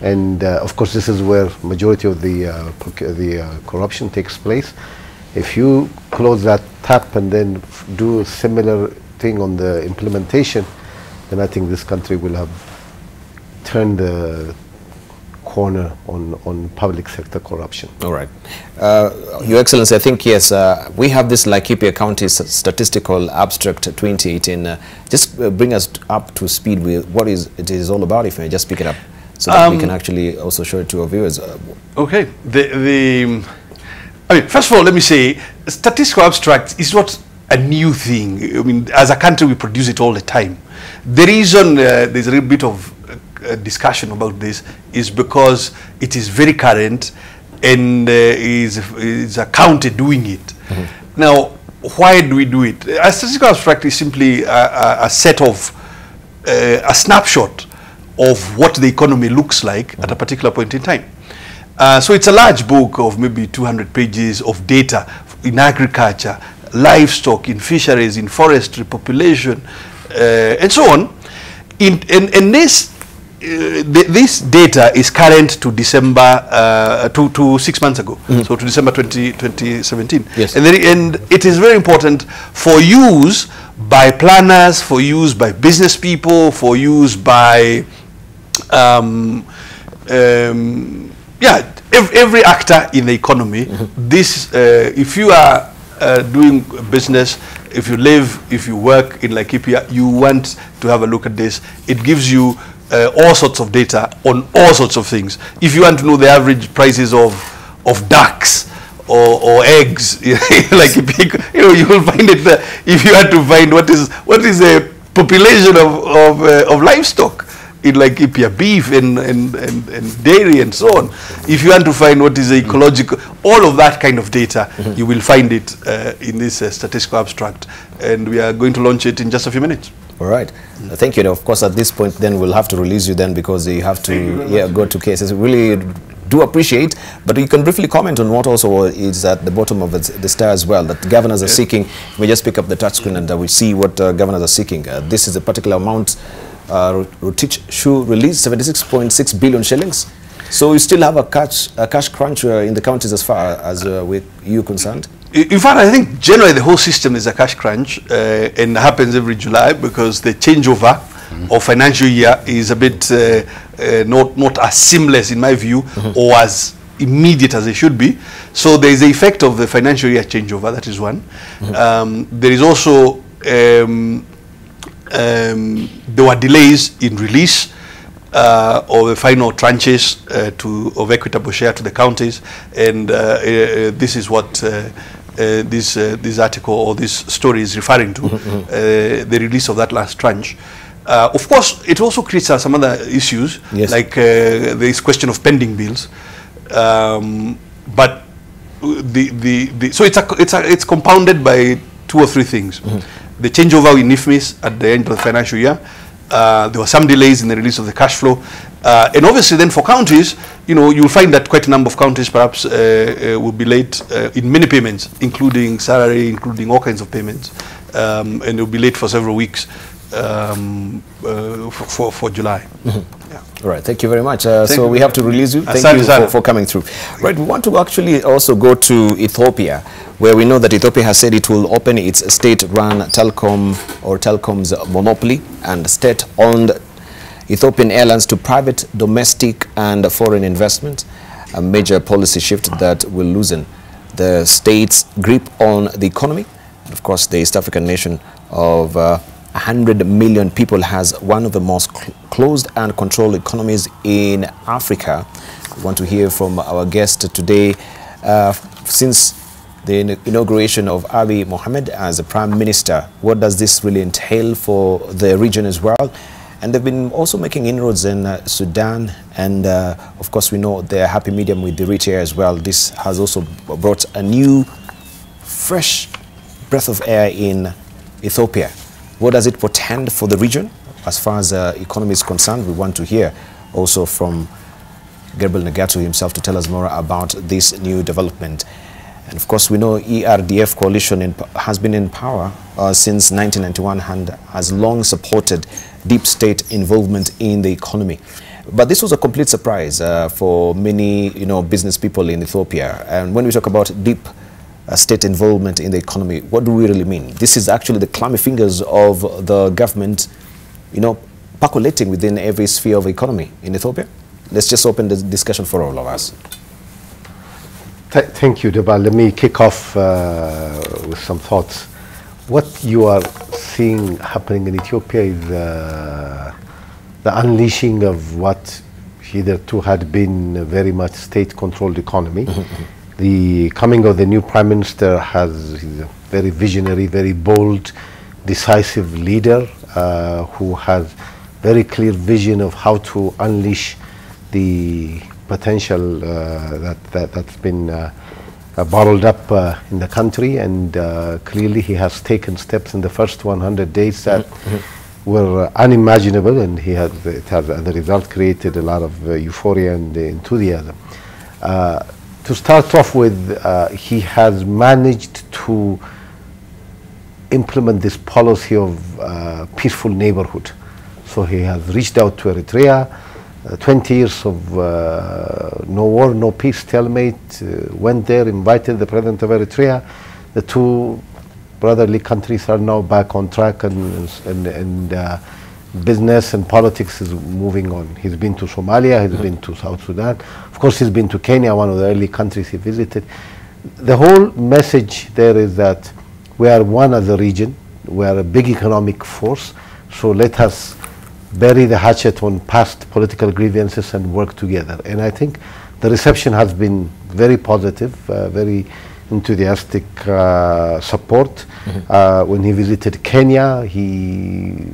And of course, this is where majority of the corruption takes place. If you close that tap and then do a similar thing on the implementation, then I think this country will have turned the corner on public sector corruption. All right. Your Excellency, I think, yes, we have this Laikipia County Statistical Abstract 2018. Just bring us up to speed with what it is all about, if you may just pick it up, so that we can actually also show it to our viewers. Okay. I mean, first of all, let me say, statistical abstract is not a new thing. I mean, as a country, we produce it all the time. The reason there's a little bit of discussion about this is because it is very current and is a county doing it. Now, why do we do it? A statistical abstract is simply a set of, a snapshot of what the economy looks like at a particular point in time. So it's a large book of maybe 200 pages of data in agriculture, livestock, in fisheries, in forestry, population, and so on. And this data is current to December, to 6 months ago, so to December 2017. Yes. And it is very important for use by planners, for use by business people, for use by every actor in the economy. This, if you are doing business, if you live, if you work in Laikipia, you want to have a look at this. It gives you all sorts of data on all sorts of things. If you want to know the average prices of ducks or eggs, like you will find it there. If you had to find what is population of livestock in like Ipia beef and dairy and so on. If you want to find what is ecological, all of that kind of data, you will find it in this statistical abstract, and we are going to launch it in just a few minutes. All right. Thank you. And of course, at this point, then we'll have to release you then because you have to go to cases. Really do appreciate, but you can briefly comment on what also is at the bottom of the star as well, that governors are seeking. We just pick up the touchscreen and we see what governors are seeking. This is a particular amount. Rotich Shu released 76.6 billion shillings. So you still have a cash crunch in the counties as far as you're concerned? In fact, I think generally the whole system is a cash crunch and happens every July because the changeover of financial year is a bit not as seamless in my view or as immediate as it should be. So there is the effect of the financial year changeover, that is one. There is also there were delays in release of the final tranches of equitable share to the counties, and this is what this article or this story is referring to, the release of that last tranche. Of course, it also creates some other issues, like this question of pending bills, but so it's compounded by two or three things. The changeover in IFMIS at the end of the financial year. There were some delays in the release of the cash flow. And obviously then for counties, you'll find that quite a number of counties perhaps will be late in many payments, including salary, including all kinds of payments. And they'll be late for several weeks for July. All right, thank you very much. So we have to release you. Thank you for coming through. Right, we want to actually also go to Ethiopia, where we know that Ethiopia has said it will open its state-run telecoms monopoly and state-owned Ethiopian Airlines to private, domestic and foreign investment, a major policy shift that will loosen the state's grip on the economy. Of course, the East African nation of 100 million people has one of the most closed and controlled economies in Africa. We want to hear from our guest today. Since the inauguration of Abiy Mohammed as a prime minister, what does this really entail for the region as well? And they've been also making inroads in Sudan, and of course we know they're happy medium with Eritrea as well. This has also brought a new, fresh breath of air in Ethiopia. What does it portend for the region as far as the economy is concerned? We want to hear also from Gabriel Nagatu himself to tell us more about this new development. And of course, we know ERDF coalition has been in power since 1991 and has long supported deep state involvement in the economy. But this was a complete surprise for many, business people in Ethiopia. And when we talk about deep state involvement in the economy, what do we really mean? This is actually the clammy fingers of the government, percolating within every sphere of economy in Ethiopia. Let's just open the discussion for all of us. Thank you, Deba. Let me kick off with some thoughts. What you are seeing happening in Ethiopia is the unleashing of what hitherto had been a very much state-controlled economy. The coming of the new prime minister he's a very visionary, very bold, decisive leader who has very clear vision of how to unleash the potential that's been bottled up in the country, and clearly he has taken steps in the first 100 days that were unimaginable, and it has as a result created a lot of euphoria and enthusiasm. To start off with, he has managed to implement this policy of peaceful neighborhood. So he has reached out to Eritrea, 20 years of no war, no peace, stalemate, went there, invited the president of Eritrea. The two brotherly countries are now back on track, and business and politics is moving on. He's been to Somalia, he's been to South Sudan. Of course, he's been to Kenya, one of the early countries he visited. The whole message there is that we are one as a region, we are a big economic force, so let us bury the hatchet on past political grievances and work together. And I think the reception has been very positive, very enthusiastic support. When he visited Kenya, he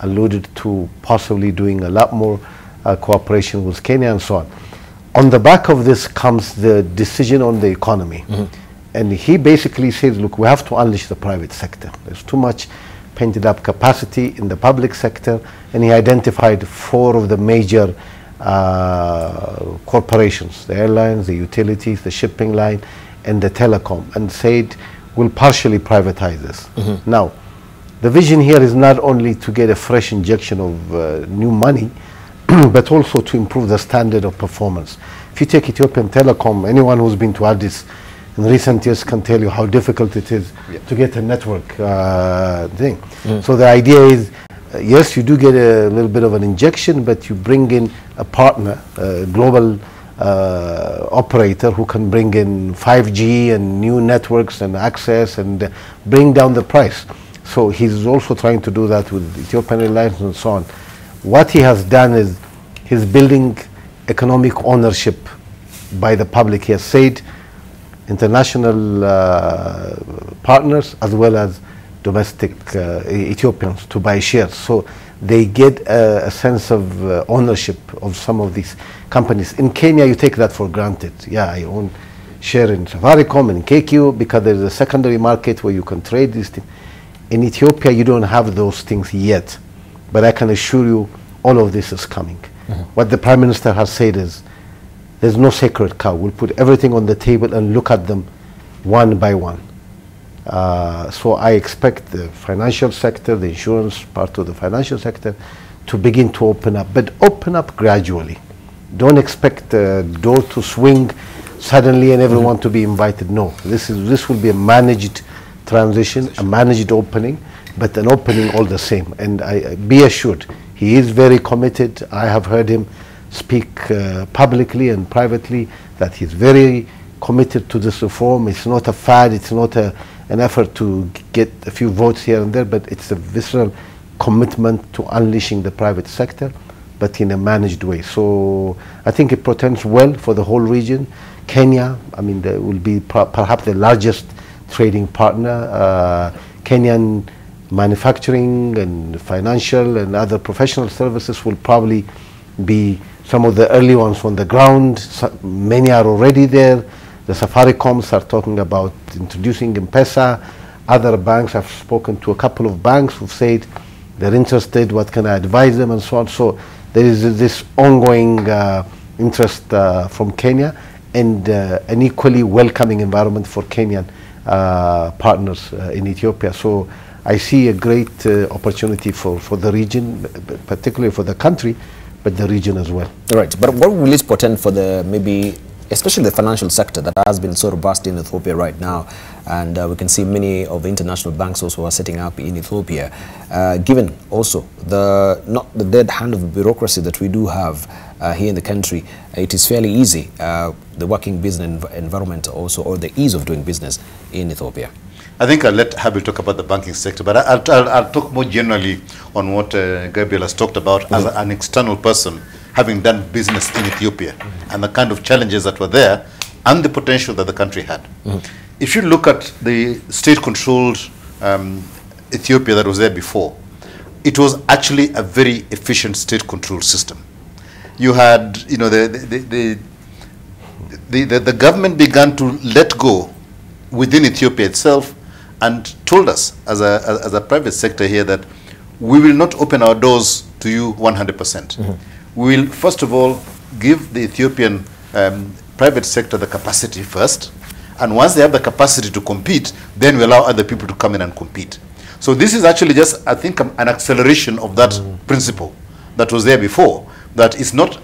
alluded to possibly doing a lot more cooperation with Kenya and so on. On the back of this comes the decision on the economy. And he basically says, look, we have to unleash the private sector. There's too much painted up capacity in the public sector, and he identified 4 of the major corporations, the airlines, the utilities, the shipping line, and the telecom, and said, we'll partially privatize this. Now, the vision here is not only to get a fresh injection of new money, but also to improve the standard of performance. If you take Ethiopian Telecom, anyone who's been to Addis in recent years can tell you how difficult it is to get a network thing. So the idea is, yes, you do get a little bit of an injection, but you bring in a partner, a global operator who can bring in 5G and new networks and access and bring down the price. So he's also trying to do that with Ethiopian Airlines and so on. What he has done is he's building economic ownership by the public. He has said international partners as well as domestic Ethiopians to buy shares. So they get a sense of ownership of some of these companies. In Kenya, you take that for granted. Yeah, I own share in Safaricom and KQ because there's a secondary market where you can trade these things. In Ethiopia, you don't have those things yet. But I can assure you, all of this is coming. What the Prime Minister has said is, there's no sacred cow. We'll put everything on the table and look at them one by one. So I expect the financial sector, the insurance part of the financial sector, to begin to open up, but open up gradually. Don't expect the door to swing suddenly and everyone to be invited. No, this will be a managed transition, a managed opening, but an opening all the same. And be assured, he is very committed. I have heard him speak publicly and privately that he's very committed to this reform. It's not a fad, it's not an effort to get a few votes here and there, but it's a visceral commitment to unleashing the private sector, but in a managed way. So I think it portends well for the whole region. Kenya, I mean, there will be perhaps the largest trading partner. Kenyan manufacturing and financial and other professional services will probably be some of the early ones on the ground. Many are already there. The Safaricoms are talking about introducing M-Pesa. Other banks, I've spoken to a couple of banks who've said they're interested, what can I advise them, and so on. So there is this ongoing interest from Kenya, and an equally welcoming environment for Kenyan partners in Ethiopia. So I see a great opportunity for the region, particularly for the country, but the region as well. Right, but what will this portend for the especially the financial sector that has been so robust in Ethiopia right now, and we can see many of the international banks also are setting up in Ethiopia, given also not the dead hand of bureaucracy that we do have here in the country. It is fairly easy, the working business environment also, or the ease of doing business in Ethiopia. I think I'll let Habil talk about the banking sector, but I'll talk more generally on what Gabriel has talked about as an external person, having done business in Ethiopia, and the kind of challenges that were there, and the potential that the country had. If you look at the state-controlled Ethiopia that was there before, it was actually a very efficient state-controlled system. You had, you know, the government began to let go within Ethiopia itself, and told us as a private sector here that we will not open our doors to you 100%. We will first of all give the Ethiopian private sector the capacity first, and once they have the capacity to compete, then we allow other people to come in and compete. So this is actually just, I think, an acceleration of that principle that was there before, that it's not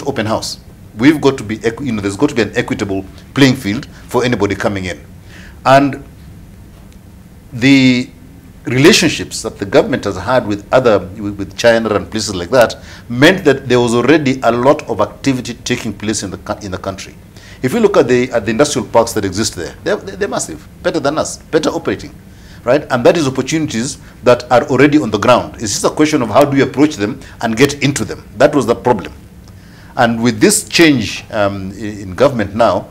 open house. We've got to be, there's got to be an equitable playing field for anybody coming in. And the relationships that the government has had with with China and places like that meant that there was already a lot of activity taking place in the country. If you look at the industrial parks that exist there, they're massive, better than us, better operating, right? And that is opportunities that are already on the ground. It's just a question of how do you approach them and get into them. That was the problem. And with this change in government now,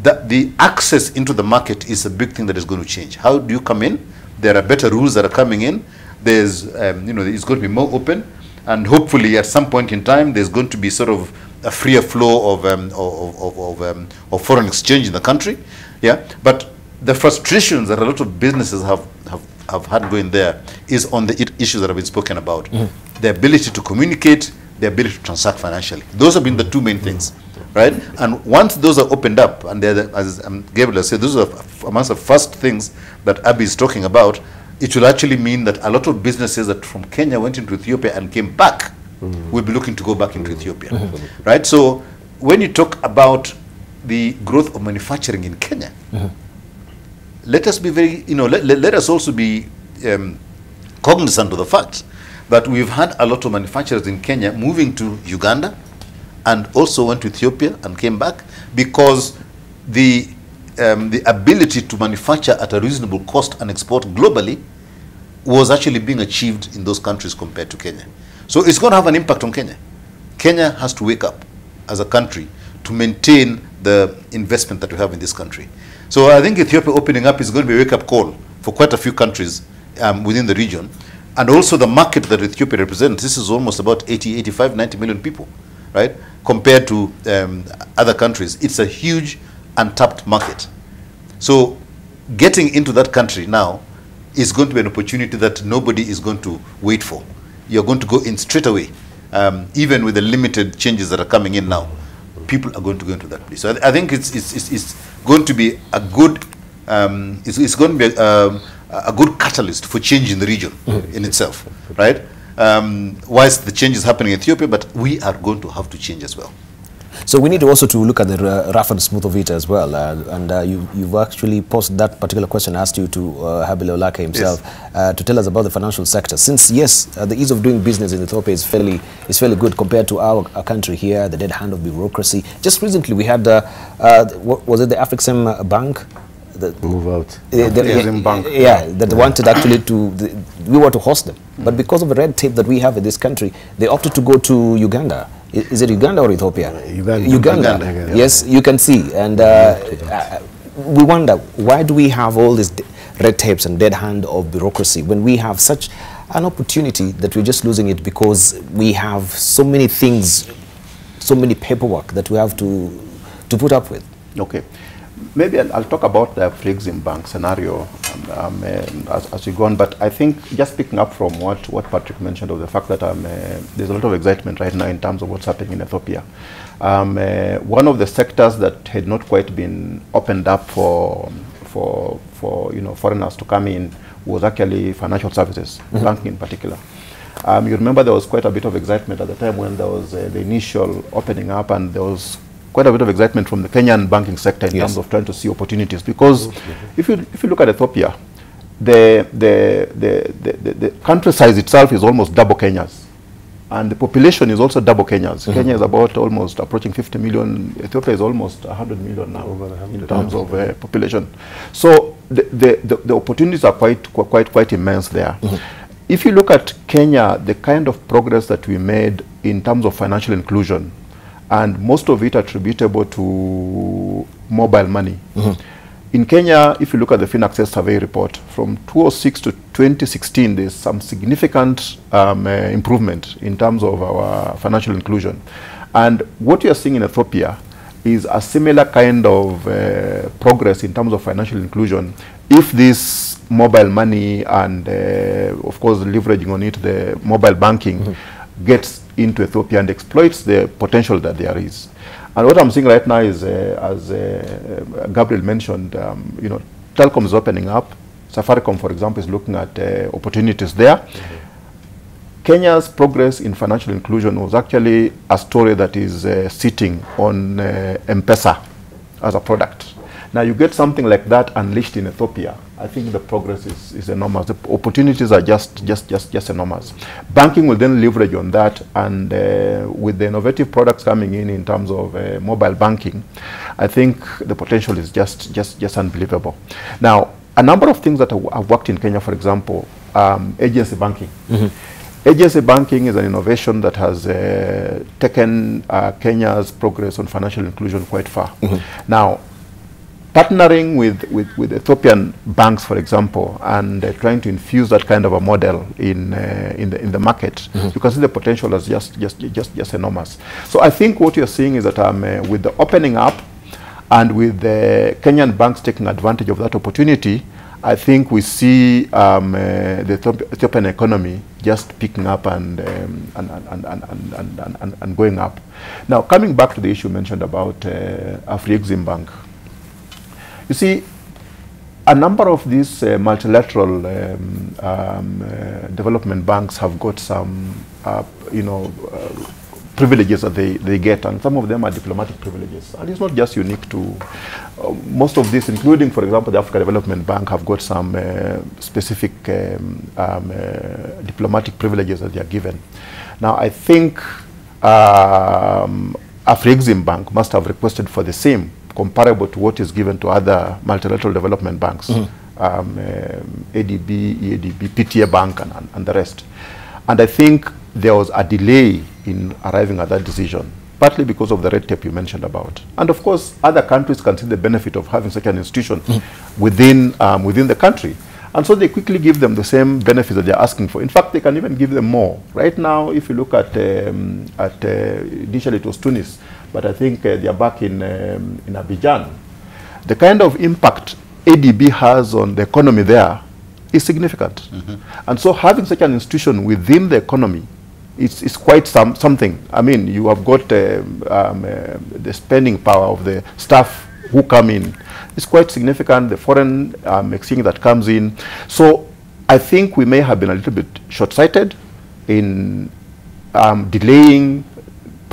the access into the market is a big thing that is going to change. How do you come in? There are better rules that are coming in. There's, it's going to be more open, and hopefully at some point in time, there's going to be sort of a freer flow of foreign exchange in the country. Yeah, but the frustrations that a lot of businesses have had going there is on the issues that have been spoken about. The ability to communicate, the ability to transact financially. Those have been the two main things, right? And once those are opened up, and as Gabriel said, those are amongst the first things that Abby is talking about, it will actually mean that a lot of businesses that from Kenya went into Ethiopia and came back will be looking to go back into Ethiopia, right? So when you talk about the growth of manufacturing in Kenya, let us be very, let us also be cognizant of the fact that we've had a lot of manufacturers in Kenya moving to Uganda and also went to Ethiopia and came back because the ability to manufacture at a reasonable cost and export globally was actually being achieved in those countries compared to Kenya. So it's going to have an impact on Kenya. Kenya has to wake up as a country to maintain the investment that we have in this country. So I think Ethiopia opening up is going to be a wake-up call for quite a few countries within the region. And also the market that Ethiopia represents, this is almost about 80, 85, 90 million people, right? Compared to other countries. It's a huge untapped market. So getting into that country now is going to be an opportunity that nobody is going to wait for. You're going to go in straight away, even with the limited changes that are coming in now. People are going to go into that place. So I think it's going to be a good it's going to be a good catalyst for change in the region in itself, right? Whilst the change is happening in Ethiopia, but we are going to have to change as well. So we need to also to look at the rough and smooth of it as well. You've actually posed that particular question, asked you to Habile Olake himself, yes, to tell us about the financial sector. Since, yes, the ease of doing business in Ethiopia is fairly good compared to our country here, the dead hand of bureaucracy. Just recently we had, was it the Afrixim Bank? Move out. Bank. Yeah, that wanted actually we were to host them. But because of the red tape that we have in this country, they opted to go to Uganda. Is it Uganda or Ethiopia? Uganda. Yes, you can see. And we wonder, why do we have all these red tapes and dead hand of bureaucracy when we have such an opportunity that we're just losing it because we have so many things, so many paperwork that we have to put up with? Okay. Maybe I'll talk about the Afrexim Bank scenario as we go on, but I think just picking up from what Patrick mentioned of the fact that there's a lot of excitement right now in terms of what's happening in Ethiopia. One of the sectors that had not quite been opened up for foreigners to come in was actually financial services, banking in particular. You remember there was quite a bit of excitement at the time when there was the initial opening up, and there was quite a bit of excitement from the Kenyan banking sector in terms of trying to see opportunities. Because if you look at Ethiopia, the country size itself is almost double Kenya's, and the population is also double Kenya's. Kenya is about almost approaching 50 million. Ethiopia is almost 100 million now in terms of population. So the opportunities are quite immense there. If you look at Kenya, the kind of progress that we made in terms of financial inclusion, and most of it attributable to mobile money. In Kenya, if you look at the FinAccess survey report, from 2006 to 2016, there's some significant improvement in terms of our financial inclusion. And what you're seeing in Ethiopia is a similar kind of progress in terms of financial inclusion if this mobile money and, of course, leveraging on it, the mobile banking, gets into Ethiopia and exploits the potential that there is. And what I'm seeing right now is, as Gabriel mentioned, telecom is opening up. Safaricom, for example, is looking at opportunities there. Kenya's progress in financial inclusion was actually a story that is sitting on M-Pesa as a product. Now you get something like that unleashed in Ethiopia. I think the progress is enormous. The opportunities are just enormous. Banking will then leverage on that, and with the innovative products coming in terms of mobile banking, I think the potential is just unbelievable. Now, a number of things that have worked in Kenya, for example, agency banking. Agency banking is an innovation that has taken Kenya's progress on financial inclusion quite far. Now, partnering with Ethiopian banks, for example, and trying to infuse that kind of a model in the market, you can see the potential as just enormous. So I think what you're seeing is that with the opening up and with the Kenyan banks taking advantage of that opportunity, I think we see the Ethiopian economy just picking up and going up. Now, coming back to the issue mentioned about Afrexim Bank, you see, a number of these multilateral development banks have got some, privileges that they get, and some of them are diplomatic privileges. And it's not just unique to most of this, including, for example, the Africa Development Bank have got some specific diplomatic privileges that they are given. Now, I think Afrexim Bank must have requested for the same, comparable to what is given to other multilateral development banks, ADB, EADB, PTA Bank, and the rest. And I think there was a delay in arriving at that decision, partly because of the red tape you mentioned about. And of course, other countries can see the benefit of having such an institution within the country. And so they quickly give them the same benefits that they're asking for. In fact, they can even give them more. Right now, if you look at initially it was Tunis, but I think they are back in Abidjan. The kind of impact ADB has on the economy there is significant. And so having such an institution within the economy is quite something. I mean, you have got the spending power of the staff who come in. It's quite significant, the foreign exchange that comes in. So I think we may have been a little bit short-sighted in delaying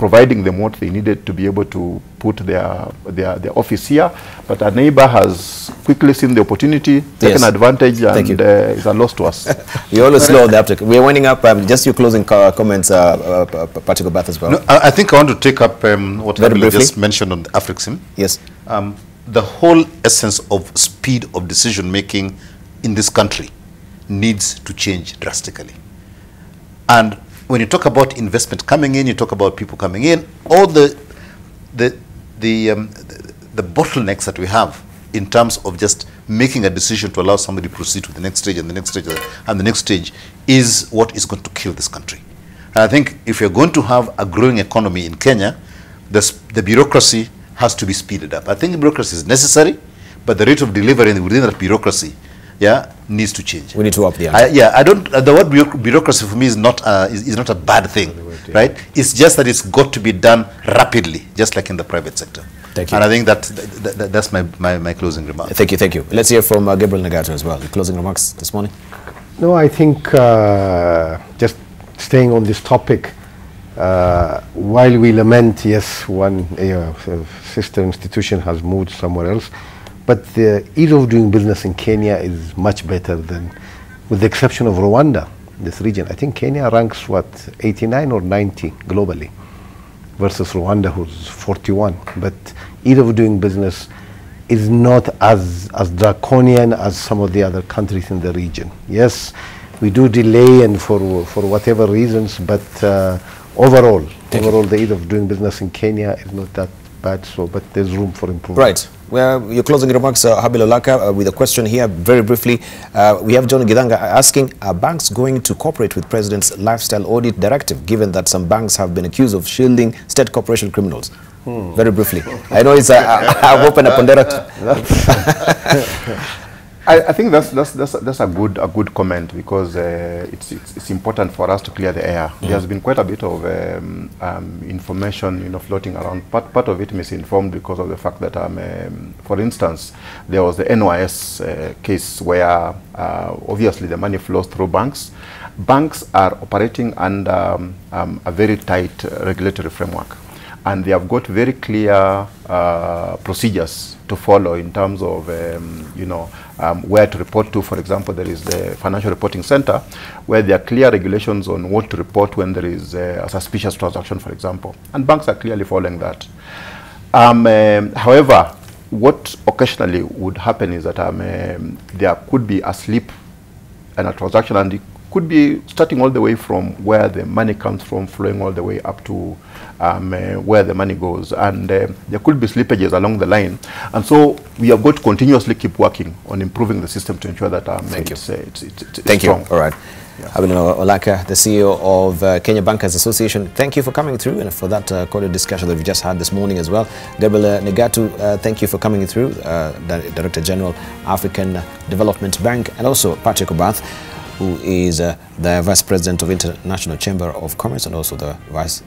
providing them what they needed to be able to put their office here. But our neighbor has quickly seen the opportunity, taken advantage, and is a loss to us. You're always slow on the uptake. We're winding up. Just your closing comments, Patrick Obath, as well. No, I think I want to take up what Abila just mentioned on the Afrexim. Yes. The whole essence of speed of decision-making in this country needs to change drastically. And when you talk about investment coming in, you talk about people coming in, all the bottlenecks that we have in terms of just making a decision to allow somebody to proceed to the next stage and the next stage and the next stage is what is going to kill this country. And I think if you're going to have a growing economy in Kenya, the bureaucracy has to be speeded up. I think bureaucracy is necessary, but the rate of delivery within that bureaucracy needs to change. We need to up the the word bureaucracy for me is not a bad thing, right? It's just that it's got to be done rapidly, just like in the private sector. Thank you. And I think that's my closing remark. Thank you. Let's hear from Gabriel Nagato as well. The closing remarks this morning. No, I think just staying on this topic, while we lament, yes, one sister institution has moved somewhere else, but the ease of doing business in Kenya is much better than, with the exception of Rwanda, this region. I think Kenya ranks, 89 or 90 globally, versus Rwanda, who's 41. But ease of doing business is not as draconian as some of the other countries in the region. Yes, we do delay and for whatever reasons, but overall, the ease of doing business in Kenya is not that bad. So, but there's room for improvement. Right. Well, your closing remarks, Habil Olaka, with a question here, very briefly. We have John Gidanga asking, are banks going to cooperate with President's lifestyle audit directive, given that some banks have been accused of shielding state corporation criminals? Very briefly. I know it's I've opened up on that. I think that's a good comment, because it's important for us to clear the air. There has been quite a bit of information, floating around. Part of it misinformed because of the fact that, for instance, there was the NYS case where obviously the money flows through banks. Banks are operating under a very tight regulatory framework, and they have got very clear procedures to follow in terms of, where to report to. For example, there is the Financial Reporting Center, where there are clear regulations on what to report when there is a suspicious transaction, for example. And banks are clearly following that. However, what occasionally would happen is that there could be a slip in a transaction, and could be starting all the way from where the money comes from, flowing all the way up to where the money goes. And there could be slippages along the line. And so we have got to continuously keep working on improving the system to ensure that it's strong. All right. Abinuna Olaka, the CEO of Kenya Bankers Association, thank you for coming through and for that cordial discussion that we just had this morning as well. Gabriel Negatu, thank you for coming through, Director General, African Development Bank, and also Patrick Obath, who is the Vice President of International Chamber of Commerce and also the Vice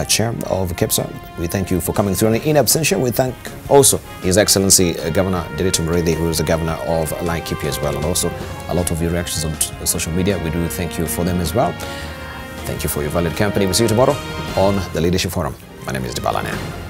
Chair of KEPSA. We thank you for coming through. And in absentia, we thank also His Excellency Governor Nderitu Muriithi, who is the Governor of Laikipia as well, and also a lot of your reactions on social media. We do thank you for them as well. Thank you for your valued company. We'll see you tomorrow on the Leadership Forum. My name is Debalane.